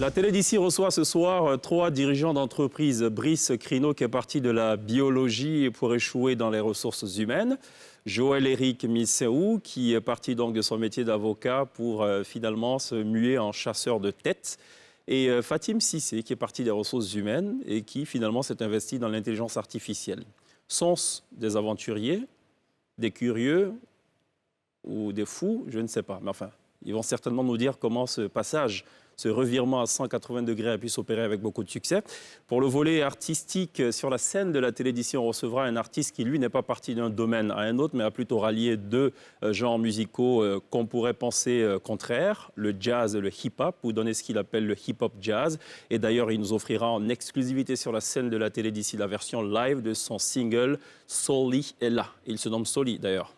La télé d'ici reçoit ce soir 3 dirigeants d'entreprise. Brice Crino qui est parti de la biologie pour échouer dans les ressources humaines. Joël-Éric Misséou qui est parti donc de son métier d'avocat pour finalement se muer en chasseur de tête. Et Fatim Cissé qui est parti des ressources humaines et qui finalement s'est investi dans l'intelligence artificielle. Sont-ce des aventuriers, des curieux ou des fous? Je ne sais pas. Mais enfin, ils vont certainement nous dire comment ce passage, ce revirement à 180 degrés a pu s'opérer avec beaucoup de succès. Pour le volet artistique, sur la scène de la télé d'ici, on recevra un artiste qui, lui, n'est pas parti d'un domaine à un autre, mais a plutôt rallié deux genres musicaux qu'on pourrait penser contraires, le jazz et le hip-hop, ou donner ce qu'il appelle le hip-hop jazz. Et d'ailleurs, il nous offrira en exclusivité sur la scène de la télé d'ici la version live de son single « Soli est là ». Il se nomme Soli, d'ailleurs.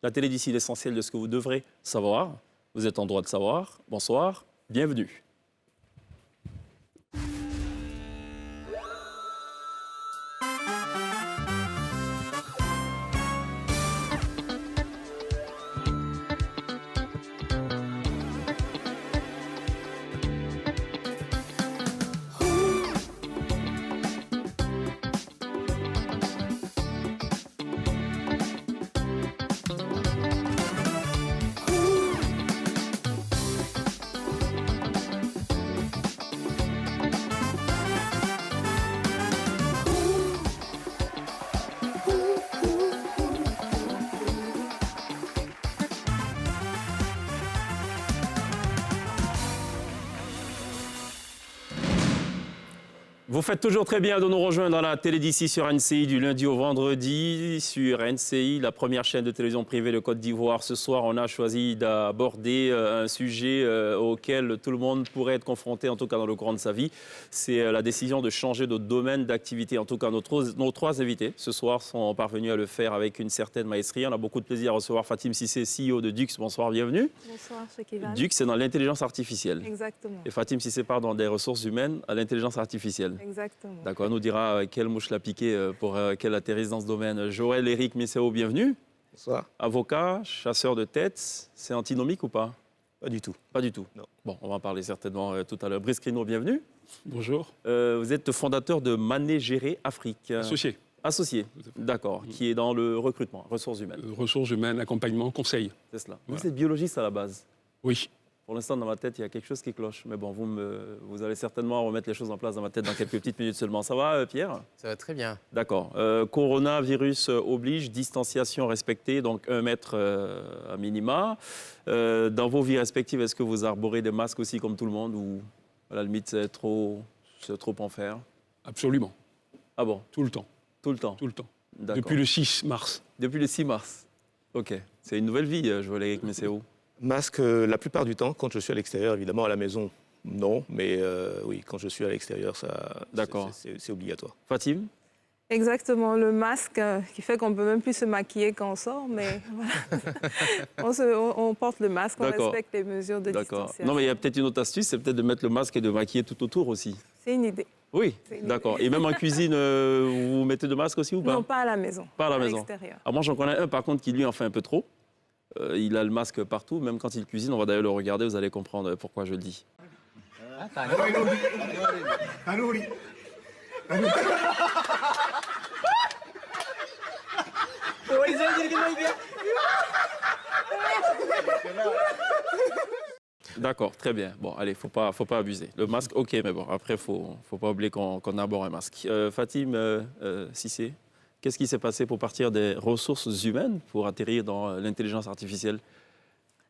La télé d'ici, l'essentiel de ce que vous devrez savoir. Vous êtes en droit de savoir. Bonsoir, bienvenue. Vous faites toujours très bien de nous rejoindre dans la télé d'ici sur NCI du lundi au vendredi. Sur NCI, la première chaîne de télévision privée de Côte d'Ivoire. Ce soir, on a choisi d'aborder un sujet auquel tout le monde pourrait être confronté, en tout cas dans le courant de sa vie. C'est la décision de changer de domaine d'activité. En tout cas, nos 3 invités ce soir sont parvenus à le faire avec une certaine maestrie. On a beaucoup de plaisir à recevoir Fatim Cissé, CEO de Dux. Bonsoir, bienvenue. Bonsoir, c'est Kevin. Dux, c'est dans l'intelligence artificielle. Exactement. Et Fatim Cissé part dans des ressources humaines à l'intelligence artificielle. Exactement. D'accord, on nous dira quelle mouche l'a piqué pour qu'elle atterrisse dans ce domaine. Joël-Éric Misséou, bienvenue. Bonsoir. Avocat, chasseur de tête, c'est antinomique ou pas? Pas du tout. Pas du tout. Non. Bon, on va en parler certainement tout à l'heure. Brice Crino, bienvenue. Bonjour. Vous êtes fondateur de Mané Gérer Afrique. Associé. Associé, d'accord, qui est dans le recrutement, ressources humaines. Ressources humaines, accompagnement, conseil. C'est cela. Voilà. Vous êtes biologiste à la base. Oui. Pour l'instant, dans ma tête, il y a quelque chose qui cloche. Mais bon, vous allez certainement remettre les choses en place dans ma tête dans quelques petites minutes seulement. Ça va, Pierre? Ça va très bien. D'accord. Coronavirus oblige, distanciation respectée, donc 1 mètre à minima. Dans vos vies respectives, est-ce que vous arborez des masques aussi comme tout le monde ou à la limite, c'est trop en faire? Absolument. Ah bon? Tout le temps. Tout le temps? Tout le temps. D'accord. Depuis le 6 mars. Depuis le 6 mars. OK. C'est une nouvelle vie, Joël-Éric Misséou. Masque la plupart du temps, quand je suis à l'extérieur, évidemment, à la maison, non. Mais oui, quand je suis à l'extérieur, D'accord. c'est obligatoire. Fatim? Exactement, le masque qui fait qu'on ne peut même plus se maquiller quand on sort, mais voilà. on porte le masque, on D'accord. respecte les mesures de D'accord. distanciation. Non, mais il y a peut-être une autre astuce, c'est peut-être de mettre le masque et de maquiller tout autour aussi. C'est une idée. Oui, C'est une d'accord. Et même en cuisine, vous mettez de masque aussi ou pas? Non, pas à la maison. Pas à la maison. l'extérieur. Alors moi, j'en connais un, par contre, qui lui en fait un peu trop. Il a le masque partout, même quand il cuisine. On va d'ailleurs le regarder, vous allez comprendre pourquoi je le dis. D'accord, très bien. Bon, allez, faut pas abuser. Le masque, OK, mais bon, après, faut pas oublier qu'on arbore un masque. Fatim Cissé, qu'est-ce qui s'est passé pour partir des ressources humaines pour atterrir dans l'intelligence artificielle?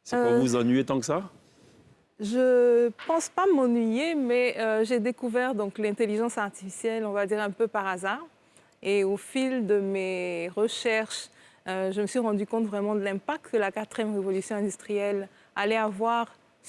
C'est quoi, vous ennuyez tant que ça? Je pense pas m'ennuyer, mais j'ai découvert donc l'intelligence artificielle, on va dire un peu par hasard. Et au fil de mes recherches, je me suis rendu compte vraiment de l'impact que la 4e révolution industrielle allait avoir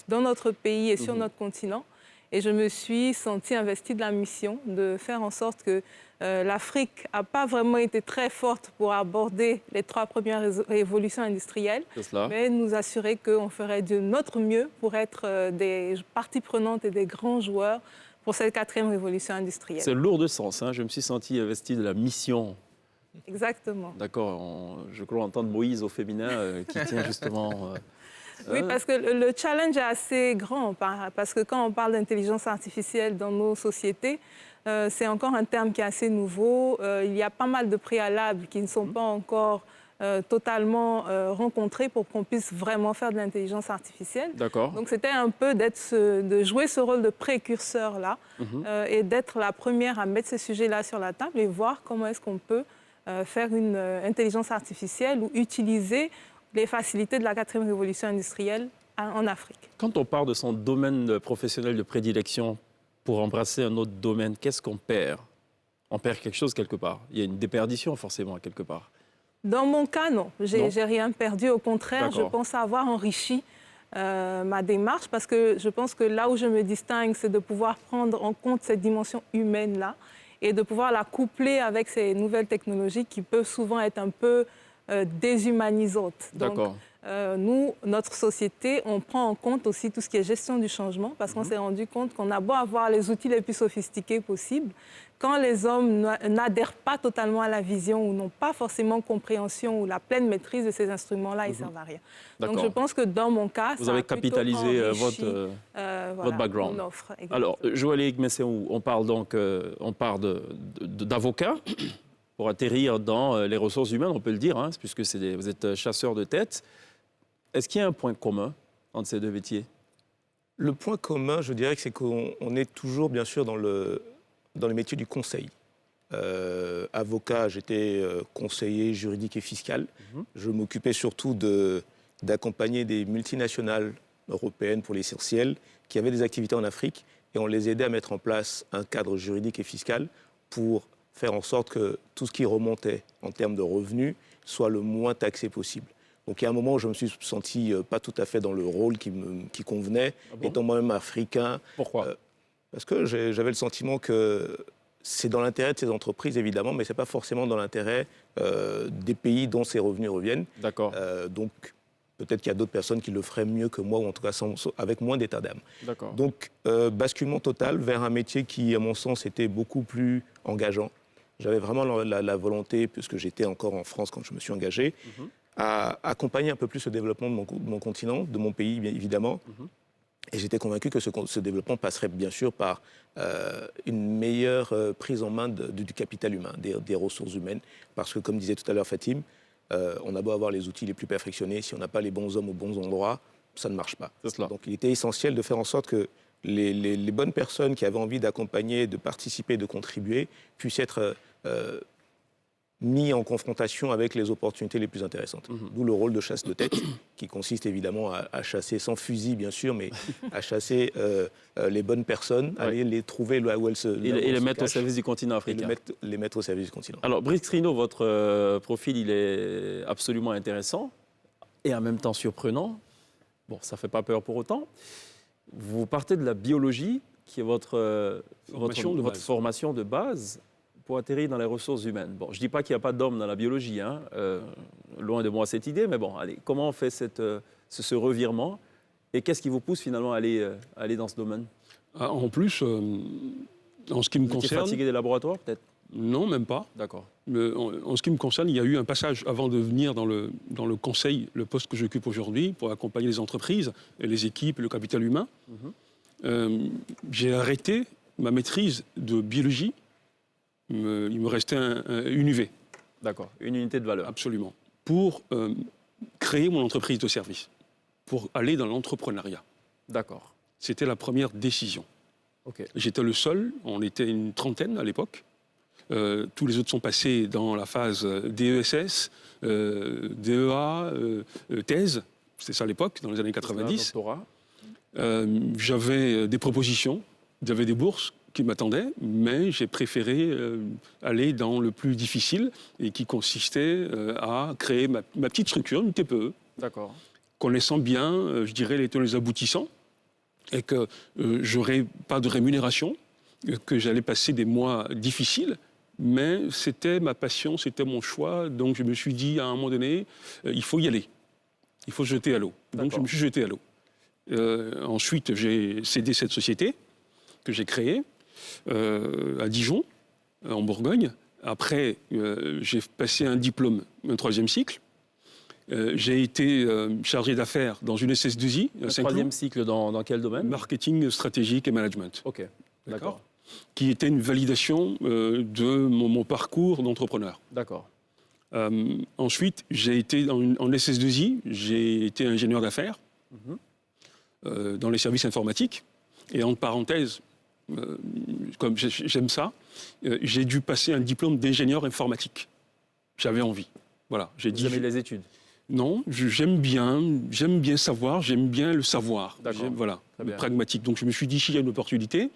dans notre pays et sur notre continent. Et je me suis sentie investie de la mission de faire en sorte que l'Afrique n'a pas vraiment été très forte pour aborder les 3 premières révolutions industrielles, mais nous assurer qu'on ferait de notre mieux pour être des parties prenantes et des grands joueurs pour cette 4e révolution industrielle. C'est lourd de sens, hein. Je me suis senti investi de la mission. Exactement. D'accord, je crois entendre Moïse au féminin qui tient justement Oui, parce que le challenge est assez grand, parce que quand on parle d'intelligence artificielle dans nos sociétés, c'est encore un terme qui est assez nouveau. Il y a pas mal de préalables qui ne sont pas encore totalement rencontrés pour qu'on puisse vraiment faire de l'intelligence artificielle. D'accord. Donc, c'était un peu de jouer ce rôle de précurseur-là et d'être la première à mettre ces sujets-là sur la table et voir comment est-ce qu'on peut faire une intelligence artificielle ou utiliser les facilités de la 4e révolution industrielle en Afrique. Quand on part de son domaine professionnel de prédilection pour embrasser un autre domaine, qu'est-ce qu'on perd? On perd quelque chose quelque part. Il y a une déperdition forcément quelque part. Dans mon cas, non. J'ai rien perdu. Au contraire, je D'accord. pense avoir enrichi ma démarche parce que je pense que là où je me distingue, c'est de pouvoir prendre en compte cette dimension humaine-là et de pouvoir la coupler avec ces nouvelles technologies qui peuvent souvent être un peu déshumanisantes. Donc, D'accord. nous, notre société, on prend en compte aussi tout ce qui est gestion du changement parce qu'on s'est rendu compte qu'on a beau avoir les outils les plus sophistiqués possibles, quand les hommes n'adhèrent pas totalement à la vision ou n'ont pas forcément compréhension ou la pleine maîtrise de ces instruments-là, ils ne servent à rien. Donc je pense que dans mon cas, vous ça avez a plutôt capitalisé enrichi, votre background. mon offre. Alors, Joël-Éric Messéou, on parle donc d'avocat pour atterrir dans les ressources humaines, on peut le dire, hein, puisque vous êtes chasseur de tête. Est-ce qu'il y a un point commun entre ces deux métiers? Le point commun, je dirais que c'est qu'on est toujours, bien sûr, dans le métier du conseil. Avocat, j'étais conseiller juridique et fiscal. Je m'occupais surtout d'accompagner des multinationales européennes pour l'essentiel qui avaient des activités en Afrique et on les aidait à mettre en place un cadre juridique et fiscal pour faire en sorte que tout ce qui remontait en termes de revenus soit le moins taxé possible. Donc il y a un moment où je me suis senti pas tout à fait dans le rôle qui convenait, étant moi-même africain. Pourquoi? Parce que j'avais le sentiment que c'est dans l'intérêt de ces entreprises, évidemment, mais ce n'est pas forcément dans l'intérêt des pays dont ces revenus reviennent. D'accord. Donc peut-être qu'il y a d'autres personnes qui le feraient mieux que moi, ou en tout cas avec moins d'état d'âme. D'accord. Donc basculement total vers un métier qui, à mon sens, était beaucoup plus engageant. J'avais vraiment la volonté, puisque j'étais encore en France quand je me suis engagé, à accompagner un peu plus le développement de mon continent, de mon pays, bien évidemment. Et j'étais convaincu que ce développement passerait bien sûr par une meilleure prise en main du capital humain, des ressources humaines. Parce que, comme disait tout à l'heure Fatim, on a beau avoir les outils les plus perfectionnés, si on n'a pas les bons hommes aux bons endroits, ça ne marche pas. C'est cela. Donc il était essentiel de faire en sorte que les bonnes personnes qui avaient envie d'accompagner, de participer, de contribuer, puissent être mis en confrontation avec les opportunités les plus intéressantes. D'où le rôle de chasse de tête, qui consiste évidemment à chasser, sans fusil bien sûr, mais à chasser les bonnes personnes, aller les trouver là où elles se cachent. Et les mettre au service du continent africain. Les mettre au service du continent. Alors, Brice Crino, votre profil, il est absolument intéressant et en même temps surprenant. Bon, ça ne fait pas peur pour autant. Vous partez de la biologie, qui est votre formation de base, pour atterrir dans les ressources humaines. Bon, je ne dis pas qu'il n'y a pas d'homme dans la biologie, hein. Loin de moi cette idée, mais bon, allez, comment on fait ce revirement et qu'est-ce qui vous pousse finalement à aller dans ce domaine? En plus, en ce qui me Vous étiez concerne... fatigué des laboratoires, peut-être? Non, même pas. D'accord. En ce qui me concerne, il y a eu un passage avant de venir dans le conseil, le poste que j'occupe aujourd'hui, pour accompagner les entreprises, et les équipes, et le capital humain. J'ai arrêté ma maîtrise de biologie. Il me restait une UV. D'accord, une unité de valeur. Absolument. Pour créer mon entreprise de service, pour aller dans l'entrepreneuriat. D'accord. C'était la première décision. Ok. J'étais le seul, on était une trentaine à l'époque. Tous les autres sont passés dans la phase DESS, DEA, thèse. C'était ça à l'époque, dans les années 90. J'avais des propositions, j'avais des bourses qui m'attendaient, mais j'ai préféré aller dans le plus difficile et qui consistait à créer ma petite structure, une TPE. D'accord. Connaissant bien, je dirais, les tenants et les aboutissants, et que j'aurais pas de rémunération, que j'allais passer des mois difficiles, mais c'était ma passion, c'était mon choix, donc je me suis dit à un moment donné, il faut y aller, il faut se jeter à l'eau. Donc je me suis jeté à l'eau. Ensuite, j'ai cédé cette société que j'ai créée à Dijon, en Bourgogne. Après, j'ai passé un diplôme, un 3e cycle, J'ai été chargé d'affaires dans une SS2I, Le Saint-Cloud, troisième cycle dans quel domaine? marketing stratégique et management. Ok, d'accord. Qui était une validation de mon parcours d'entrepreneur. D'accord. Ensuite, j'ai été en SS2I, j'ai été ingénieur d'affaires dans les services informatiques. Et entre parenthèses, comme j'aime ça, j'ai dû passer un diplôme d'ingénieur informatique. J'avais envie. Voilà, Vous aimez les études? non, j'aime bien savoir, j'aime bien le savoir. D'accord. Voilà, Très bien. pragmatique. Donc je me suis dit, s'il y a une opportunité,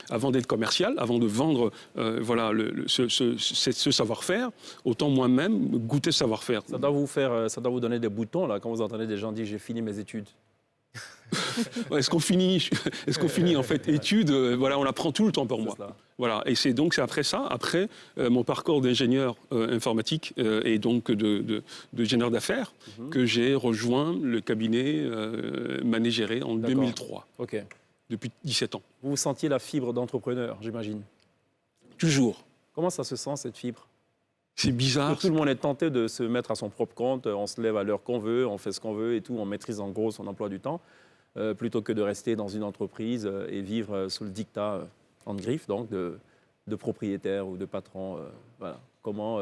avant d'être commercial, avant de vendre voilà, ce savoir-faire, autant moi-même goûter ce savoir-faire. Ça doit vous donner des boutons là quand vous entendez des gens dire j'ai fini mes études. Est-ce qu'on finit en fait études voilà, on apprend tout le temps pour moi. C'est cela. Voilà, et c'est après ça, après mon parcours d'ingénieur informatique et donc d'ingénieur d'affaires, que j'ai rejoint le cabinet Managéré en D'accord. 2003, Ok. depuis 17 ans. Vous sentiez la fibre d'entrepreneur, j'imagine. Toujours. Comment ça se sent cette fibre? C'est bizarre. Tout le monde est tenté de se mettre à son propre compte. On se lève à l'heure qu'on veut, on fait ce qu'on veut et tout. On maîtrise en gros son emploi du temps, plutôt que de rester dans une entreprise et vivre sous le diktat en griffe, donc de propriétaire ou de patron. Voilà. Comment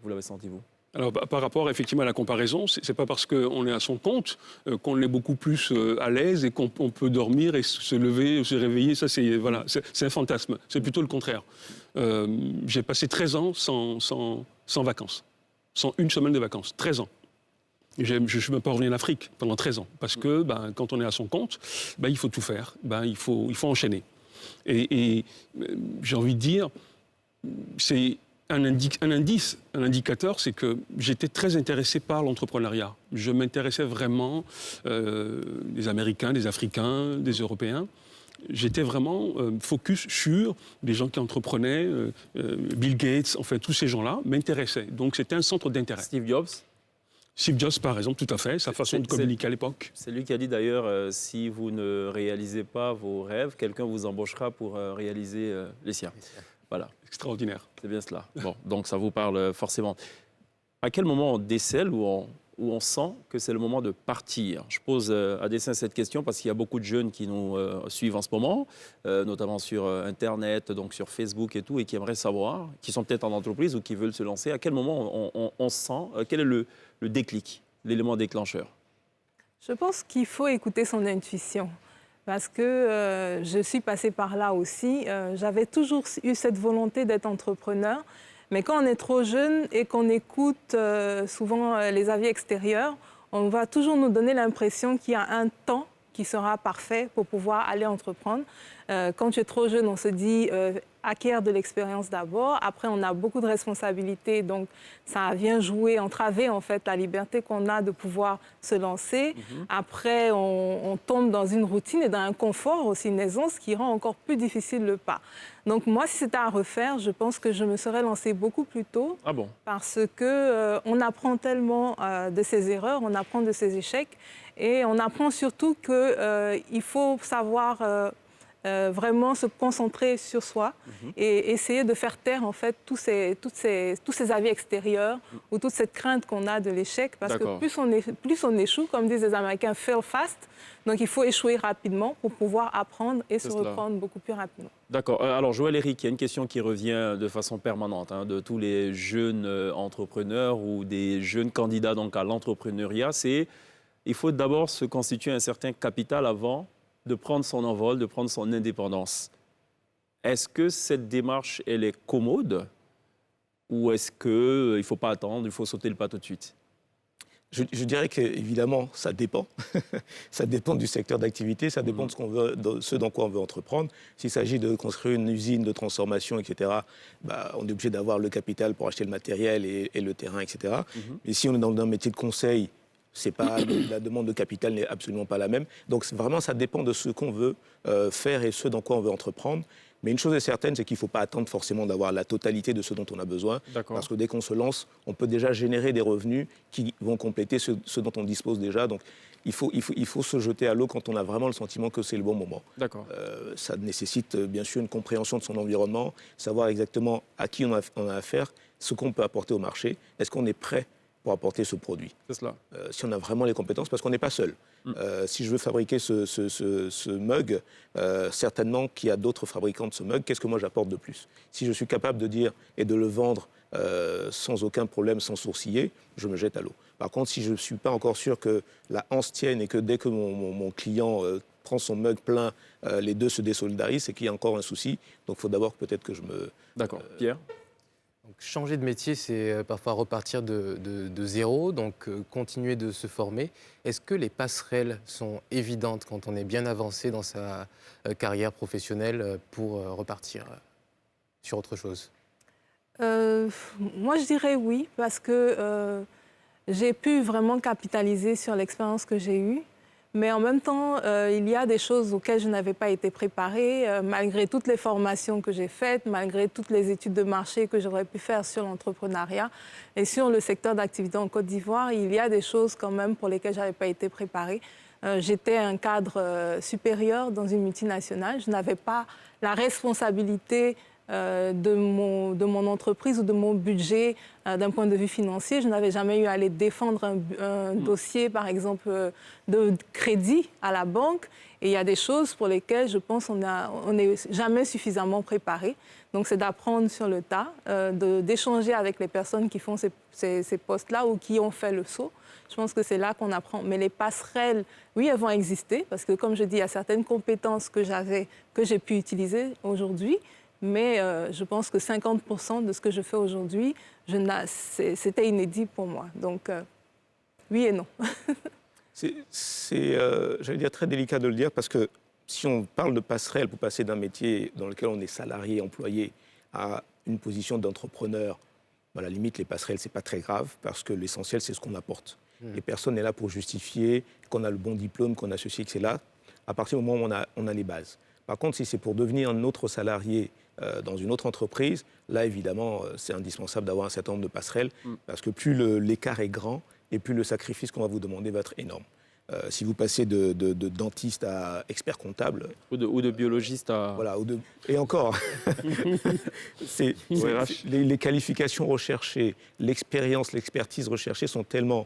vous l'avez senti, vous? Alors, par rapport effectivement à la comparaison, c'est pas parce qu'on est à son compte qu'on est beaucoup plus à l'aise et qu'on peut dormir et se lever, se réveiller. Ça, c'est un fantasme. C'est plutôt le contraire. J'ai passé 13 ans sans vacances, sans une semaine de vacances. 13 ans. Je ne suis même pas revenu en Afrique pendant 13 ans. Parce que quand on est à son compte, il faut tout faire. Il faut enchaîner. Et j'ai envie de dire, c'est un indicateur, c'est que j'étais très intéressé par l'entrepreneuriat. Je m'intéressais vraiment des Américains, des Africains, des Européens. J'étais vraiment focus sur les gens qui entreprenaient, Bill Gates, enfin tous ces gens-là m'intéressaient. Donc c'était un centre d'intérêt. Steve Jobs, Steve Jobs, par exemple, tout à fait, sa façon de communiquer à l'époque. c'est lui qui a dit d'ailleurs, si vous ne réalisez pas vos rêves, quelqu'un vous embauchera pour réaliser les siens. Voilà, Extraordinaire. c'est bien cela. Bon, donc ça vous parle forcément. À quel moment on décèle ou on sent que c'est le moment de partir? Je pose à dessein cette question parce qu'il y a beaucoup de jeunes qui nous suivent en ce moment, notamment sur Internet, donc sur Facebook et tout, et qui aimeraient savoir, qui sont peut-être en entreprise ou qui veulent se lancer. À quel moment on sent, quel est le déclic, l'élément déclencheur? Je pense qu'il faut écouter son intuition. Parce que je suis passée par là aussi. J'avais toujours eu cette volonté d'être entrepreneur. Mais quand on est trop jeune et qu'on écoute souvent les avis extérieurs, on va toujours nous donner l'impression qu'il y a un temps qui sera parfait pour pouvoir aller entreprendre. Quand tu es trop jeune, on se dit acquérir de l'expérience d'abord. Après, on a beaucoup de responsabilités, donc ça vient jouer, entraver en fait la liberté qu'on a de pouvoir se lancer. Après, on tombe dans une routine et dans un confort aussi, une aisance qui rend encore plus difficile le pas. Donc moi, si c'était à refaire, je pense que je me serais lancée beaucoup plus tôt. Ah bon? Parce que on apprend tellement de ses erreurs, on apprend de ses échecs et on apprend surtout qu'il faut savoir vraiment se concentrer sur soi et essayer de faire taire en fait tous ces avis extérieurs ou toute cette crainte qu'on a de l'échec. Parce que plus on échoue, comme disent les Américains, fail fast. Donc il faut échouer rapidement pour pouvoir apprendre et se reprendre beaucoup plus rapidement. D'accord. Alors Joël-Éric, il y a une question qui revient de façon permanente de tous les jeunes entrepreneurs ou des jeunes candidats donc, à l'entrepreneuriat. C'est il faut d'abord se constituer un certain capital avant de prendre son envol, de prendre son indépendance. Est-ce que cette démarche, elle est commode ou est-ce qu'il ne faut pas attendre, il faut sauter le pas tout de suite? Je dirais qu'évidemment, ça dépend. Ça dépend du secteur d'activité, ça dépend de ce dans quoi on veut entreprendre. S'il s'agit de construire une usine de transformation, etc., on est obligé d'avoir le capital pour acheter le matériel et le terrain, etc. Mais si on est dans un métier de conseil, la demande de capital n'est absolument pas la même. Donc vraiment, ça dépend de ce qu'on veut faire et ce dans quoi on veut entreprendre. Mais une chose est certaine, c'est qu'il ne faut pas attendre forcément d'avoir la totalité de ce dont on a besoin. Parce que dès qu'on se lance, on peut déjà générer des revenus qui vont compléter ce dont on dispose déjà. Donc il faut se jeter à l'eau quand on a vraiment le sentiment que c'est le bon moment. Ça nécessite bien sûr une compréhension de son environnement, savoir exactement à qui on a affaire, ce qu'on peut apporter au marché. Est-ce qu'on est prêt pour apporter ce produit. C'est cela. Si on a vraiment les compétences, parce qu'on n'est pas seul. Si je veux fabriquer ce mug, certainement qu'il y a d'autres fabricants de ce mug. Qu'est-ce que moi j'apporte de plus? Si je suis capable de dire et de le vendre sans aucun problème, sans sourciller, je me jette à l'eau. Par contre, si je ne suis pas encore sûr que la hanse tienne et que dès que mon client prend son mug plein, les deux se désolidarisent, c'est qu'il y a encore un souci. Donc il faut d'abord peut-être que je me... D'accord. Pierre? Donc, changer de métier, c'est parfois repartir de zéro, donc continuer de se former. Est-ce que les passerelles sont évidentes quand on est bien avancé dans sa carrière professionnelle pour repartir sur autre chose? Moi, je dirais oui, parce que j'ai pu vraiment capitaliser sur l'expérience que j'ai eue. Mais en même temps, il y a des choses auxquelles je n'avais pas été préparée, malgré toutes les formations que j'ai faites, malgré toutes les études de marché que j'aurais pu faire sur l'entrepreneuriat et sur le secteur d'activité en Côte d'Ivoire. Il y a des choses quand même pour lesquelles je n'avais pas été préparée. J'étais un cadre supérieur dans une multinationale. Je n'avais pas la responsabilité de mon entreprise ou de mon budget d'un point de vue financier. Je n'avais jamais eu à aller défendre un dossier, par exemple, de crédit à la banque. Et il y a des choses pour lesquelles, je pense, on n'est jamais suffisamment préparé. Donc, c'est d'apprendre sur le tas, d'échanger avec les personnes qui font ces postes-là ou qui ont fait le saut. Je pense que c'est là qu'on apprend. Mais les passerelles, oui, elles vont exister parce que, comme je dis, il y a certaines compétences que j'ai pu utiliser aujourd'hui. Mais je pense que 50% de ce que je fais aujourd'hui, c'était inédit pour moi. Donc, oui et non. J'allais dire, très délicat de le dire parce que si on parle de passerelle pour passer d'un métier dans lequel on est salarié, employé, à une position d'entrepreneur, à la limite, les passerelles, ce n'est pas très grave parce que l'essentiel, c'est ce qu'on apporte. Et personne n'est là pour justifier qu'on a le bon diplôme, qu'on a ceci, que c'est là, à partir du moment où on a les bases. Par contre, si c'est pour devenir un autre salarié dans une autre entreprise, là, évidemment, c'est indispensable d'avoir un certain nombre de passerelles parce que plus l'écart est grand et plus le sacrifice qu'on va vous demander va être énorme. Si vous passez de dentiste à expert comptable... Ou de biologiste à... Voilà, et encore, les qualifications recherchées, l'expérience, l'expertise recherchée sont tellement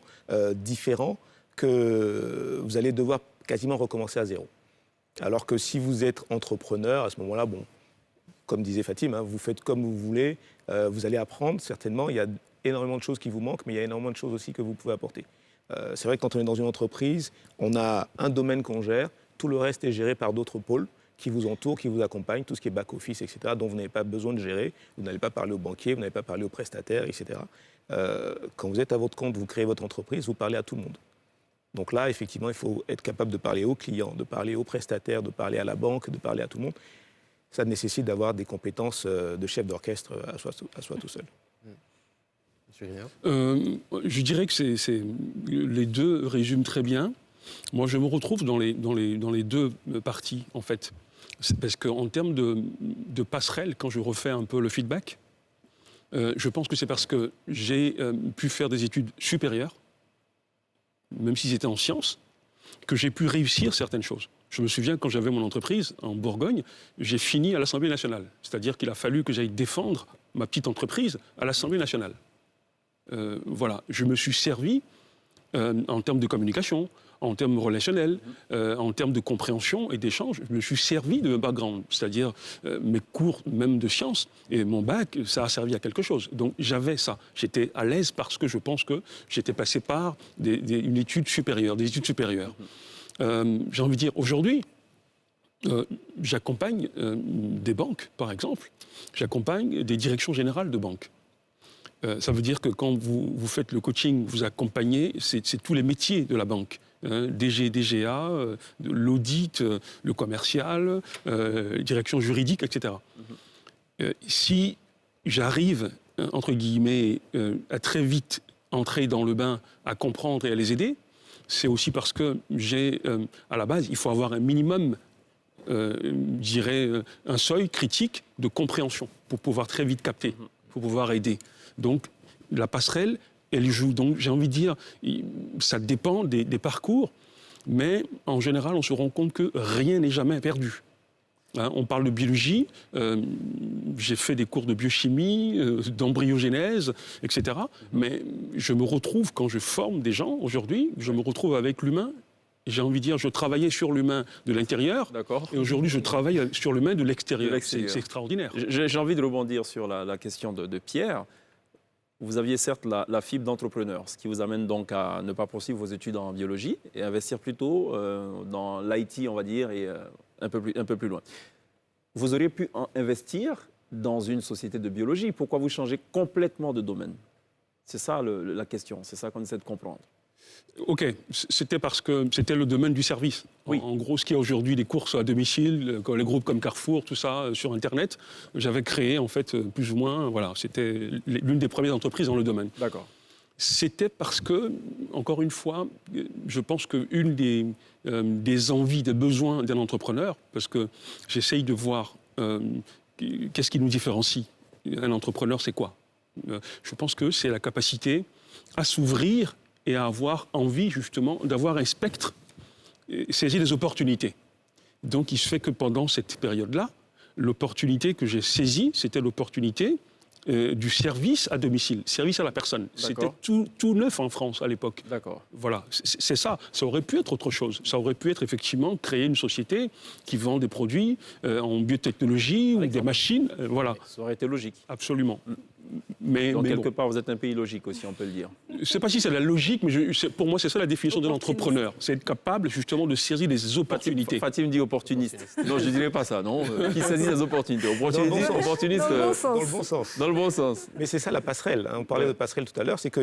différents que vous allez devoir quasiment recommencer à zéro. Alors que si vous êtes entrepreneur, à ce moment-là, bon, comme disait Fatim, vous faites comme vous voulez, vous allez apprendre certainement, il y a énormément de choses qui vous manquent, mais il y a énormément de choses aussi que vous pouvez apporter. C'est vrai que quand on est dans une entreprise, on a un domaine qu'on gère, tout le reste est géré par d'autres pôles qui vous entourent, qui vous accompagnent, tout ce qui est back-office, etc., dont vous n'avez pas besoin de gérer, vous n'allez pas parler aux banquiers, vous n'allez pas parler aux prestataires, etc. Quand vous êtes à votre compte, vous créez votre entreprise, vous parlez à tout le monde. Donc là, effectivement, il faut être capable de parler aux clients, de parler aux prestataires, de parler à la banque, de parler à tout le monde. Ça nécessite d'avoir des compétences de chef d'orchestre à soi tout seul. Je dirais que les deux résument très bien. Moi, je me retrouve dans les deux parties, en fait. Parce qu'en termes de passerelle, quand je refais un peu le feedback, je pense que c'est parce que j'ai pu faire des études supérieures, même si c'était en sciences, que j'ai pu réussir certaines choses. Je me souviens, quand j'avais mon entreprise en Bourgogne, j'ai fini à l'Assemblée nationale. C'est-à-dire qu'il a fallu que j'aille défendre ma petite entreprise à l'Assemblée nationale. Voilà, je me suis servi en termes de communication, en termes relationnels, en termes de compréhension et d'échange. Je me suis servi de mon background, c'est-à-dire mes cours même de sciences et mon bac, ça a servi à quelque chose. Donc j'avais ça. J'étais à l'aise parce que je pense que j'étais passé par une étude supérieure, des études supérieures. J'ai envie de dire, aujourd'hui, j'accompagne des banques, par exemple. J'accompagne des directions générales de banques. Ça veut dire que quand vous faites le coaching, vous accompagnez, c'est tous les métiers de la banque. DG, DGA, l'audit, le commercial, direction juridique, etc. Si j'arrive, entre guillemets, à très vite entrer dans le bain, à comprendre et à les aider, c'est aussi parce que à la base, il faut avoir un minimum, je dirais, un seuil critique de compréhension pour pouvoir très vite capter, pour pouvoir aider. Donc, la passerelle, elle joue. Donc, j'ai envie de dire, ça dépend des parcours, mais en général, on se rend compte que rien n'est jamais perdu. On parle de biologie, j'ai fait des cours de biochimie, d'embryogénèse, etc. Mais je me retrouve, quand je forme des gens aujourd'hui, je me retrouve avec l'humain. J'ai envie de dire, je travaillais sur l'humain de l'intérieur, et aujourd'hui je travaille sur l'humain de l'extérieur. C'est extraordinaire. J'ai envie de rebondir sur la question de Pierre. Vous aviez certes la fibre d'entrepreneur, ce qui vous amène donc à ne pas poursuivre vos études en biologie et investir plutôt dans l'IT, on va dire, et un peu plus loin. Vous auriez pu investir dans une société de biologie. Pourquoi vous changez complètement de domaine? C'est ça la question, c'est ça qu'on essaie de comprendre. Ok, c'était parce que c'était le domaine du service. Oui. En gros, ce qui est aujourd'hui des courses à domicile, les groupes comme Carrefour, tout ça, sur Internet, j'avais créé en fait plus ou moins, voilà, c'était l'une des premières entreprises dans le domaine. D'accord. C'était parce que, encore une fois, je pense qu'une des envies, des besoins d'un entrepreneur, parce que j'essaye de voir qu'est-ce qui nous différencie. Un entrepreneur, c'est quoi? Je pense que c'est la capacité à s'ouvrir et à avoir envie, justement, d'avoir un spectre, saisir des opportunités. Donc, il se fait que pendant cette période-là, l'opportunité que j'ai saisie, c'était l'opportunité du service à domicile, service à la personne. C'était tout neuf en France à l'époque. D'accord. Voilà, c'est ça. Ça aurait pu être autre chose. Ça aurait pu être effectivement créer une société qui vend des produits en biotechnologie ou des machines. Voilà. Ça aurait été logique. Absolument. Donc, quelque bon. part, vous êtes un pays logique aussi, on peut le dire. Je ne sais pas si c'est la logique, mais pour moi, c'est ça la définition de l'entrepreneur. C'est être capable, justement, de saisir des opportunités. Fatim dit opportuniste. Non, je ne dirais pas ça, non. Qui saisit des opportunités. Opportuniste, Dans le bon sens. Dans le bon sens. Mais c'est ça la passerelle. On parlait de passerelle tout à l'heure, c'est que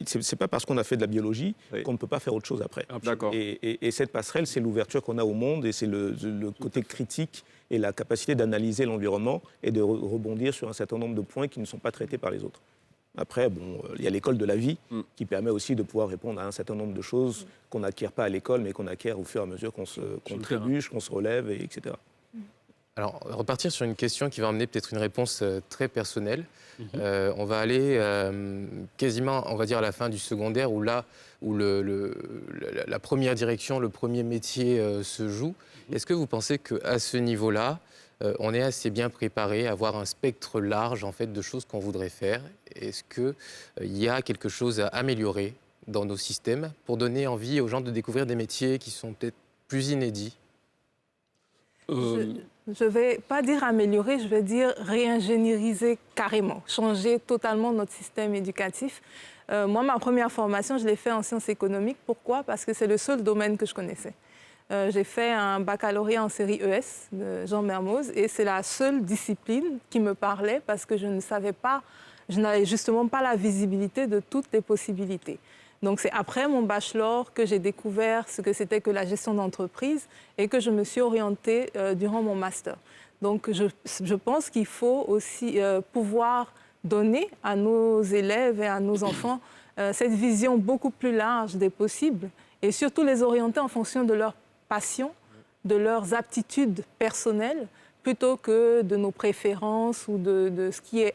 c'est pas parce qu'on a fait de la biologie qu'on ne peut pas faire autre chose après. D'accord. Et cette passerelle, c'est l'ouverture qu'on a au monde et c'est le côté critique et la capacité d'analyser l'environnement et de rebondir sur un certain nombre de points qui ne sont pas traités par les autres. Après, il y a l'école de la vie qui permet aussi de pouvoir répondre à un certain nombre de choses qu'on n'acquiert pas à l'école, mais qu'on acquiert au fur et à mesure qu'on trébuche, qu'on se relève, etc. Alors, repartir sur une question qui va emmener peut-être une réponse très personnelle. On va aller quasiment, on va dire, à la fin du secondaire, où la première direction, le premier métier se joue. Est-ce que vous pensez qu'à ce niveau-là, on est assez bien préparé à avoir un spectre large en fait, de choses qu'on voudrait faire? Est-ce qu'il y a quelque chose à améliorer dans nos systèmes pour donner envie aux gens de découvrir des métiers qui sont peut-être plus inédits? Je ne vais pas dire améliorer, je vais dire réingénieriser carrément, changer totalement notre système éducatif. Moi, ma première formation, je l'ai fait en sciences économiques. Pourquoi? Parce que c'est le seul domaine que je connaissais. J'ai fait un baccalauréat en série ES de Jean Mermoz et c'est la seule discipline qui me parlait parce que je ne savais pas, je n'avais justement pas la visibilité de toutes les possibilités. Donc c'est après mon bachelor que j'ai découvert ce que c'était que la gestion d'entreprise et que je me suis orientée durant mon master. Donc je pense qu'il faut aussi pouvoir donner à nos élèves et à nos enfants cette vision beaucoup plus large des possibles et surtout les orienter en fonction de leur passion, de leurs aptitudes personnelles, plutôt que de nos préférences ou de ce qui est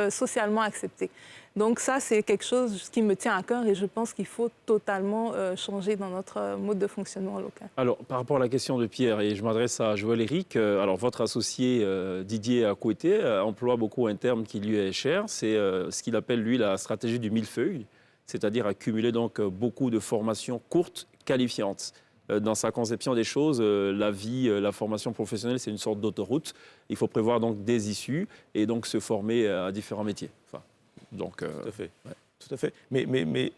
socialement accepté. Donc ça, c'est quelque chose qui me tient à cœur et je pense qu'il faut totalement changer dans notre mode de fonctionnement local. Alors, par rapport à la question de Pierre, et je m'adresse à Joël-Éric, alors votre associé Didier Akoueté emploie beaucoup un terme qui lui est cher, c'est ce qu'il appelle, lui, la stratégie du millefeuille, c'est-à-dire accumuler donc beaucoup de formations courtes, qualifiantes. Dans sa conception des choses, la formation professionnelle, c'est une sorte d'autoroute. Il faut prévoir donc des issues et donc se former à différents métiers. Enfin, donc, Tout à fait. Ouais. Tout à fait. Mais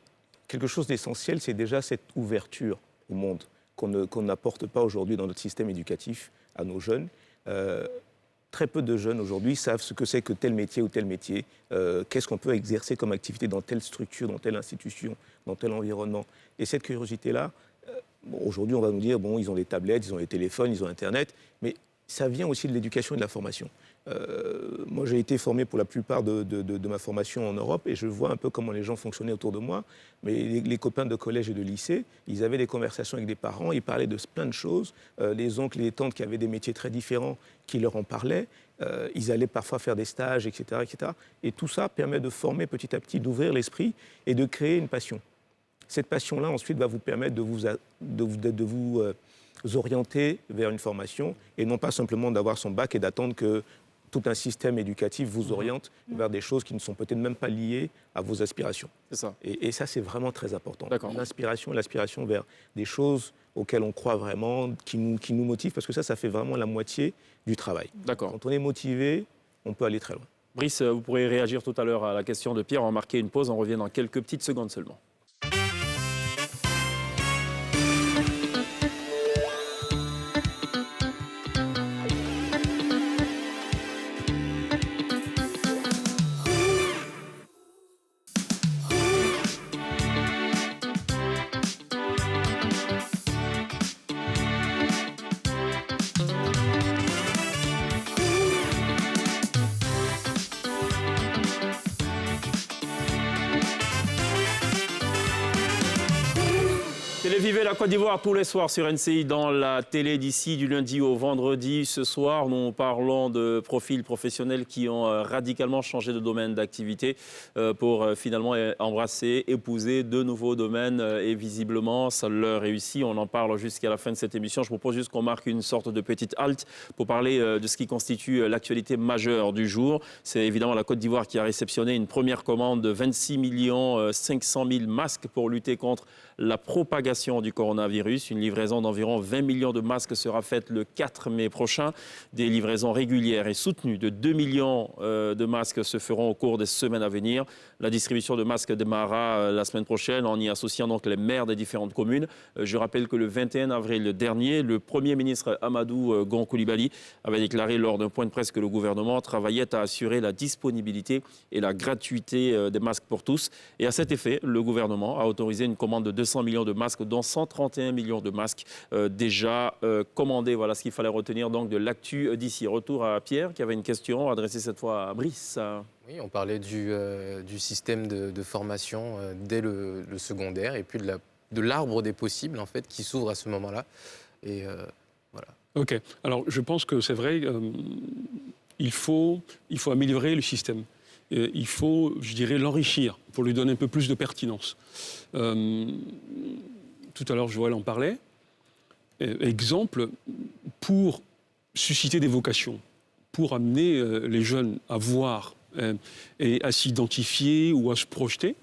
quelque chose d'essentiel, c'est déjà cette ouverture au monde qu'on n'apporte pas aujourd'hui dans notre système éducatif à nos jeunes. Très peu de jeunes aujourd'hui savent ce que c'est que tel métier ou tel métier, qu'est-ce qu'on peut exercer comme activité dans telle structure, dans telle institution, dans tel environnement. Et cette curiosité-là, aujourd'hui, on va nous dire, ils ont des tablettes, ils ont des téléphones, ils ont Internet, mais ça vient aussi de l'éducation et de la formation. Moi, j'ai été formé pour la plupart de ma formation en Europe et je vois un peu comment les gens fonctionnaient autour de moi. Mais les copains de collège et de lycée, ils avaient des conversations avec des parents, ils parlaient de plein de choses. Les oncles et les tantes qui avaient des métiers très différents, qui leur en parlaient. Ils allaient parfois faire des stages, etc., etc. Et tout ça permet de former petit à petit, d'ouvrir l'esprit et de créer une passion. Cette passion-là, ensuite, va vous permettre de vous orienter vers une formation et non pas simplement d'avoir son bac et d'attendre que tout un système éducatif vous oriente vers des choses qui ne sont peut-être même pas liées à vos aspirations. C'est ça. Et ça, c'est vraiment très important. D'accord. L'aspiration vers des choses auxquelles on croit vraiment, qui nous motivent, parce que ça fait vraiment la moitié du travail. D'accord. Quand on est motivé, on peut aller très loin. Brice, vous pourrez réagir tout à l'heure à la question de Pierre. On va marquer une pause, on revient dans quelques petites secondes seulement. Vivez la Côte d'Ivoire tous les soirs sur NCI dans la télé d'ici du lundi au vendredi. Ce soir, nous parlons de profils professionnels qui ont radicalement changé de domaine d'activité pour finalement embrasser, épouser de nouveaux domaines et visiblement ça leur réussit. On en parle jusqu'à la fin de cette émission. Je propose juste qu'on marque une sorte de petite halte pour parler de ce qui constitue l'actualité majeure du jour. C'est évidemment la Côte d'Ivoire qui a réceptionné une première commande de 26 500 000 masques pour lutter contre la propagation du coronavirus. Une livraison d'environ 20 millions de masques sera faite le 4 mai prochain. Des livraisons régulières et soutenues de 2 millions de masques se feront au cours des semaines à venir. La distribution de masques démarrera la semaine prochaine en y associant donc les maires des différentes communes. Je rappelle que le 21 avril dernier, le Premier ministre Amadou Gon Coulibaly avait déclaré lors d'un point de presse que le gouvernement travaillait à assurer la disponibilité et la gratuité des masques pour tous. Et à cet effet, le gouvernement a autorisé une commande de 200 millions de masques, dont 131 millions de masques déjà commandés. Voilà ce qu'il fallait retenir donc de l'actu d'ici. Retour à Pierre qui avait une question adressée cette fois à Brice. Oui, on parlait du système de formation dès le secondaire et puis de l'arbre des possibles en fait qui s'ouvre à ce moment-là. Et voilà. Ok. Alors je pense que c'est vrai. Il faut améliorer le système. Il faut, je dirais, l'enrichir pour lui donner un peu plus de pertinence. Tout à l'heure, Joël en parlait. Exemple, pour susciter des vocations, pour amener les jeunes à voir et à s'identifier ou à se projeter,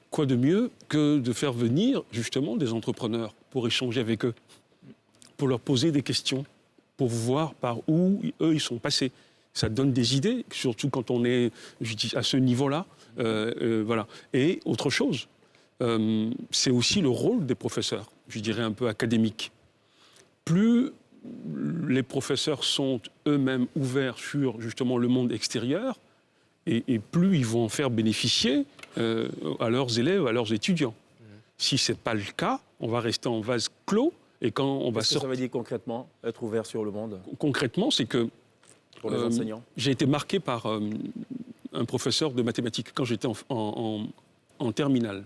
quoi de mieux que de faire venir justement des entrepreneurs pour échanger avec eux, pour leur poser des questions, pour voir par où eux ils sont passés. Ça donne des idées, surtout quand on est à ce niveau-là. Voilà. Et autre chose, c'est aussi le rôle des professeurs, je dirais un peu académique. Plus les professeurs sont eux-mêmes ouverts sur justement le monde extérieur, et plus ils vont en faire bénéficier à leurs élèves, à leurs étudiants. Si ce n'est pas le cas, on va rester en vase clos. Et quand on va sortir... Qu'est-ce que ça veut dire concrètement, être ouvert sur le monde ? Concrètement, c'est que pour les enseignants. J'ai été marqué par un professeur de mathématiques quand j'étais en terminale.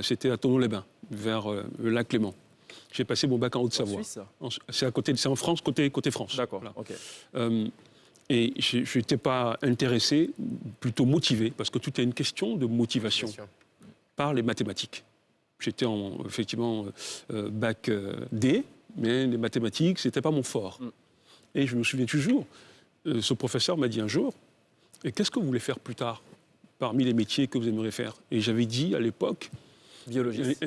C'était à Thonon-les-Bains, vers le lac Léman. J'ai passé mon bac en Haute-Savoie. En Suisse, c'est en France, côté France. D'accord, voilà. ok. Et je n'étais pas intéressé, plutôt motivé, parce que tout est une question de motivation par les mathématiques. J'étais effectivement bac D, mais les mathématiques, ce n'était pas mon fort. Et je me souviens toujours, ce professeur m'a dit un jour, « Qu'est-ce que vous voulez faire plus tard parmi les métiers que vous aimeriez faire ?» Et j'avais dit à l'époque, biologiste,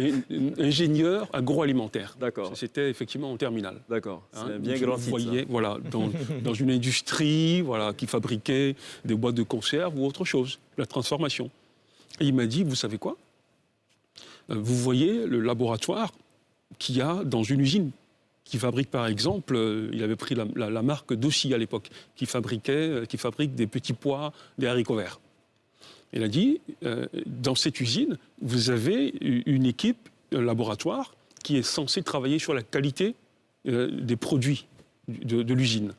ingénieur agroalimentaire. D'accord. C'était effectivement en terminale. D'accord. C'est bien grand titre. Vous voyez, voilà, dans une industrie, voilà, qui fabriquait des boîtes de conserve ou autre chose, la transformation. Et il m'a dit, vous savez quoi ? Vous voyez le laboratoire qu'il y a dans une usine qui fabrique, par exemple, il avait pris la marque Dossi à l'époque, qui fabrique des petits pois, des haricots verts. Il a dit, dans cette usine, vous avez une équipe, un laboratoire, qui est censé travailler sur la qualité des produits de l'usine.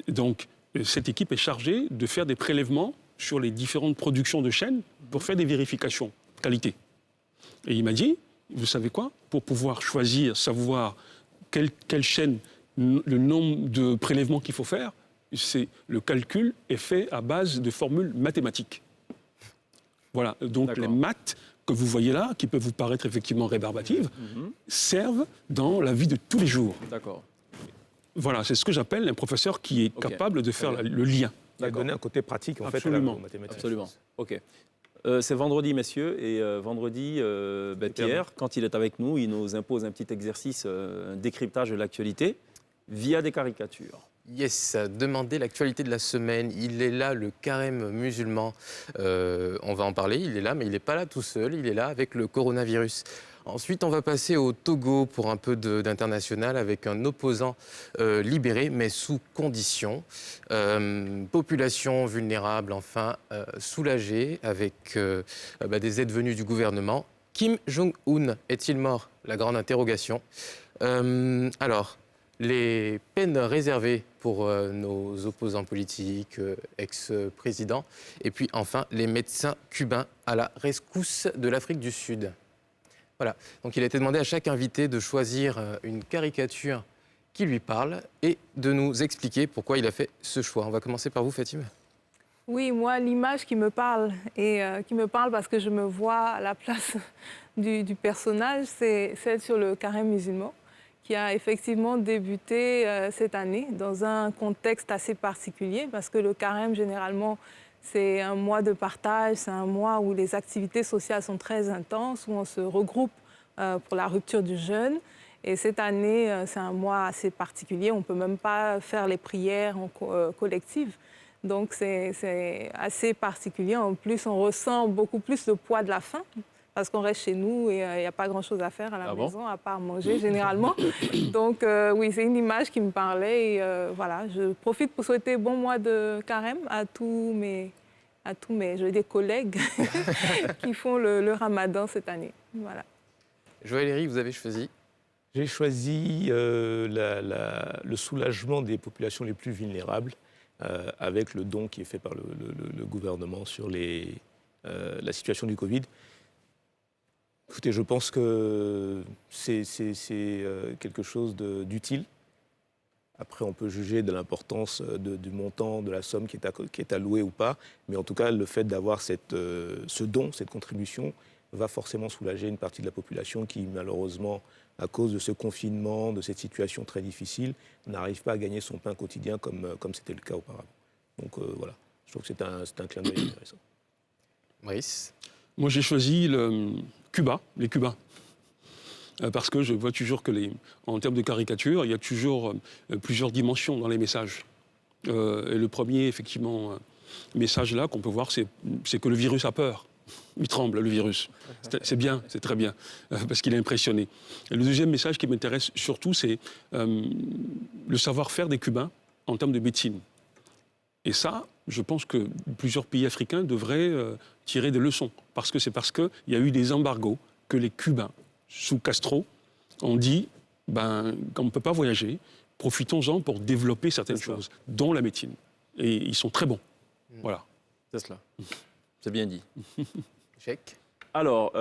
Donc, cette équipe est chargée de faire des prélèvements sur les différentes productions de chaînes pour faire des vérifications qualité. Et il m'a dit, vous savez quoi ? Pour pouvoir choisir, savoir quelle chaîne, le nombre de prélèvements qu'il faut faire, le calcul est fait à base de formules mathématiques. Voilà, donc les maths que vous voyez là, qui peuvent vous paraître effectivement rébarbatives, servent dans la vie de tous les jours. D'accord. Voilà, c'est ce que j'appelle un professeur qui est capable de faire le lien. Il a donné un côté pratique, en fait, Absolument. aux mathématiques. Absolument. OK. C'est vendredi, messieurs, et vendredi, Pierre, quand il est avec nous, il nous impose un petit exercice, un décryptage de l'actualité via des caricatures. Yes, demandez l'actualité de la semaine. Il est là, le carême musulman. On va en parler, il est là, mais il n'est pas là tout seul. Il est là avec le coronavirus. Ensuite, on va passer au Togo pour un peu d'international avec un opposant libéré, mais sous condition. Population vulnérable, enfin, soulagée avec des aides venues du gouvernement. Kim Jong-un est-il mort? La grande interrogation. Alors, les peines réservées pour nos opposants politiques, ex-présidents. Et puis enfin, les médecins cubains à la rescousse de l'Afrique du Sud. Voilà. Donc il a été demandé à chaque invité de choisir une caricature qui lui parle et de nous expliquer pourquoi il a fait ce choix. On va commencer par vous, Fatima. Oui, moi, l'image qui me parle, et qui me parle parce que je me vois à la place du personnage, c'est celle sur le carême musulman, qui a effectivement débuté cette année dans un contexte assez particulier, parce que le carême, généralement, c'est un mois de partage, c'est un mois où les activités sociales sont très intenses, où on se regroupe pour la rupture du jeûne. Et cette année, c'est un mois assez particulier, on ne peut même pas faire les prières collectives. Donc c'est assez particulier. En plus, on ressent beaucoup plus le poids de la faim, parce qu'on reste chez nous et il n'y a pas grand-chose à faire à la maison, à part manger généralement. Donc oui, c'est une image qui me parlait. Et voilà, je profite pour souhaiter bon mois de carême à tous mes je veux dire, collègues qui font le ramadan cette année. Voilà. Joël Éric, vous avez choisi? J'ai choisi le soulagement des populations les plus vulnérables avec le don qui est fait par le gouvernement sur la situation du Covid. Écoutez, je pense que c'est quelque chose d'utile. Après, on peut juger de l'importance du montant, de la somme qui est allouée ou pas. Mais en tout cas, le fait d'avoir ce don, cette contribution, va forcément soulager une partie de la population qui, malheureusement, à cause de ce confinement, de cette situation très difficile, n'arrive pas à gagner son pain quotidien comme c'était le cas auparavant. Donc voilà, je trouve que c'est un clin d'œil intéressant. Maurice? Moi, j'ai choisi les Cubains. Parce que je vois toujours que, en termes de caricature, il y a toujours plusieurs dimensions dans les messages. Et le premier, effectivement, message là qu'on peut voir, c'est que le virus a peur. Il tremble, le virus. C'est bien, c'est très bien, parce qu'il est impressionné. Et le deuxième message qui m'intéresse surtout, c'est le savoir-faire des Cubains en termes de médecine. Et ça, je pense que plusieurs pays africains devraient tirer des leçons. Parce qu'il y a eu des embargos que les Cubains, sous Castro, ont dit quand on ne peut pas voyager, profitons-en pour développer certaines choses, dont la médecine. Et ils sont très bons. Voilà. C'est cela. C'est bien dit. Chèque. Alors,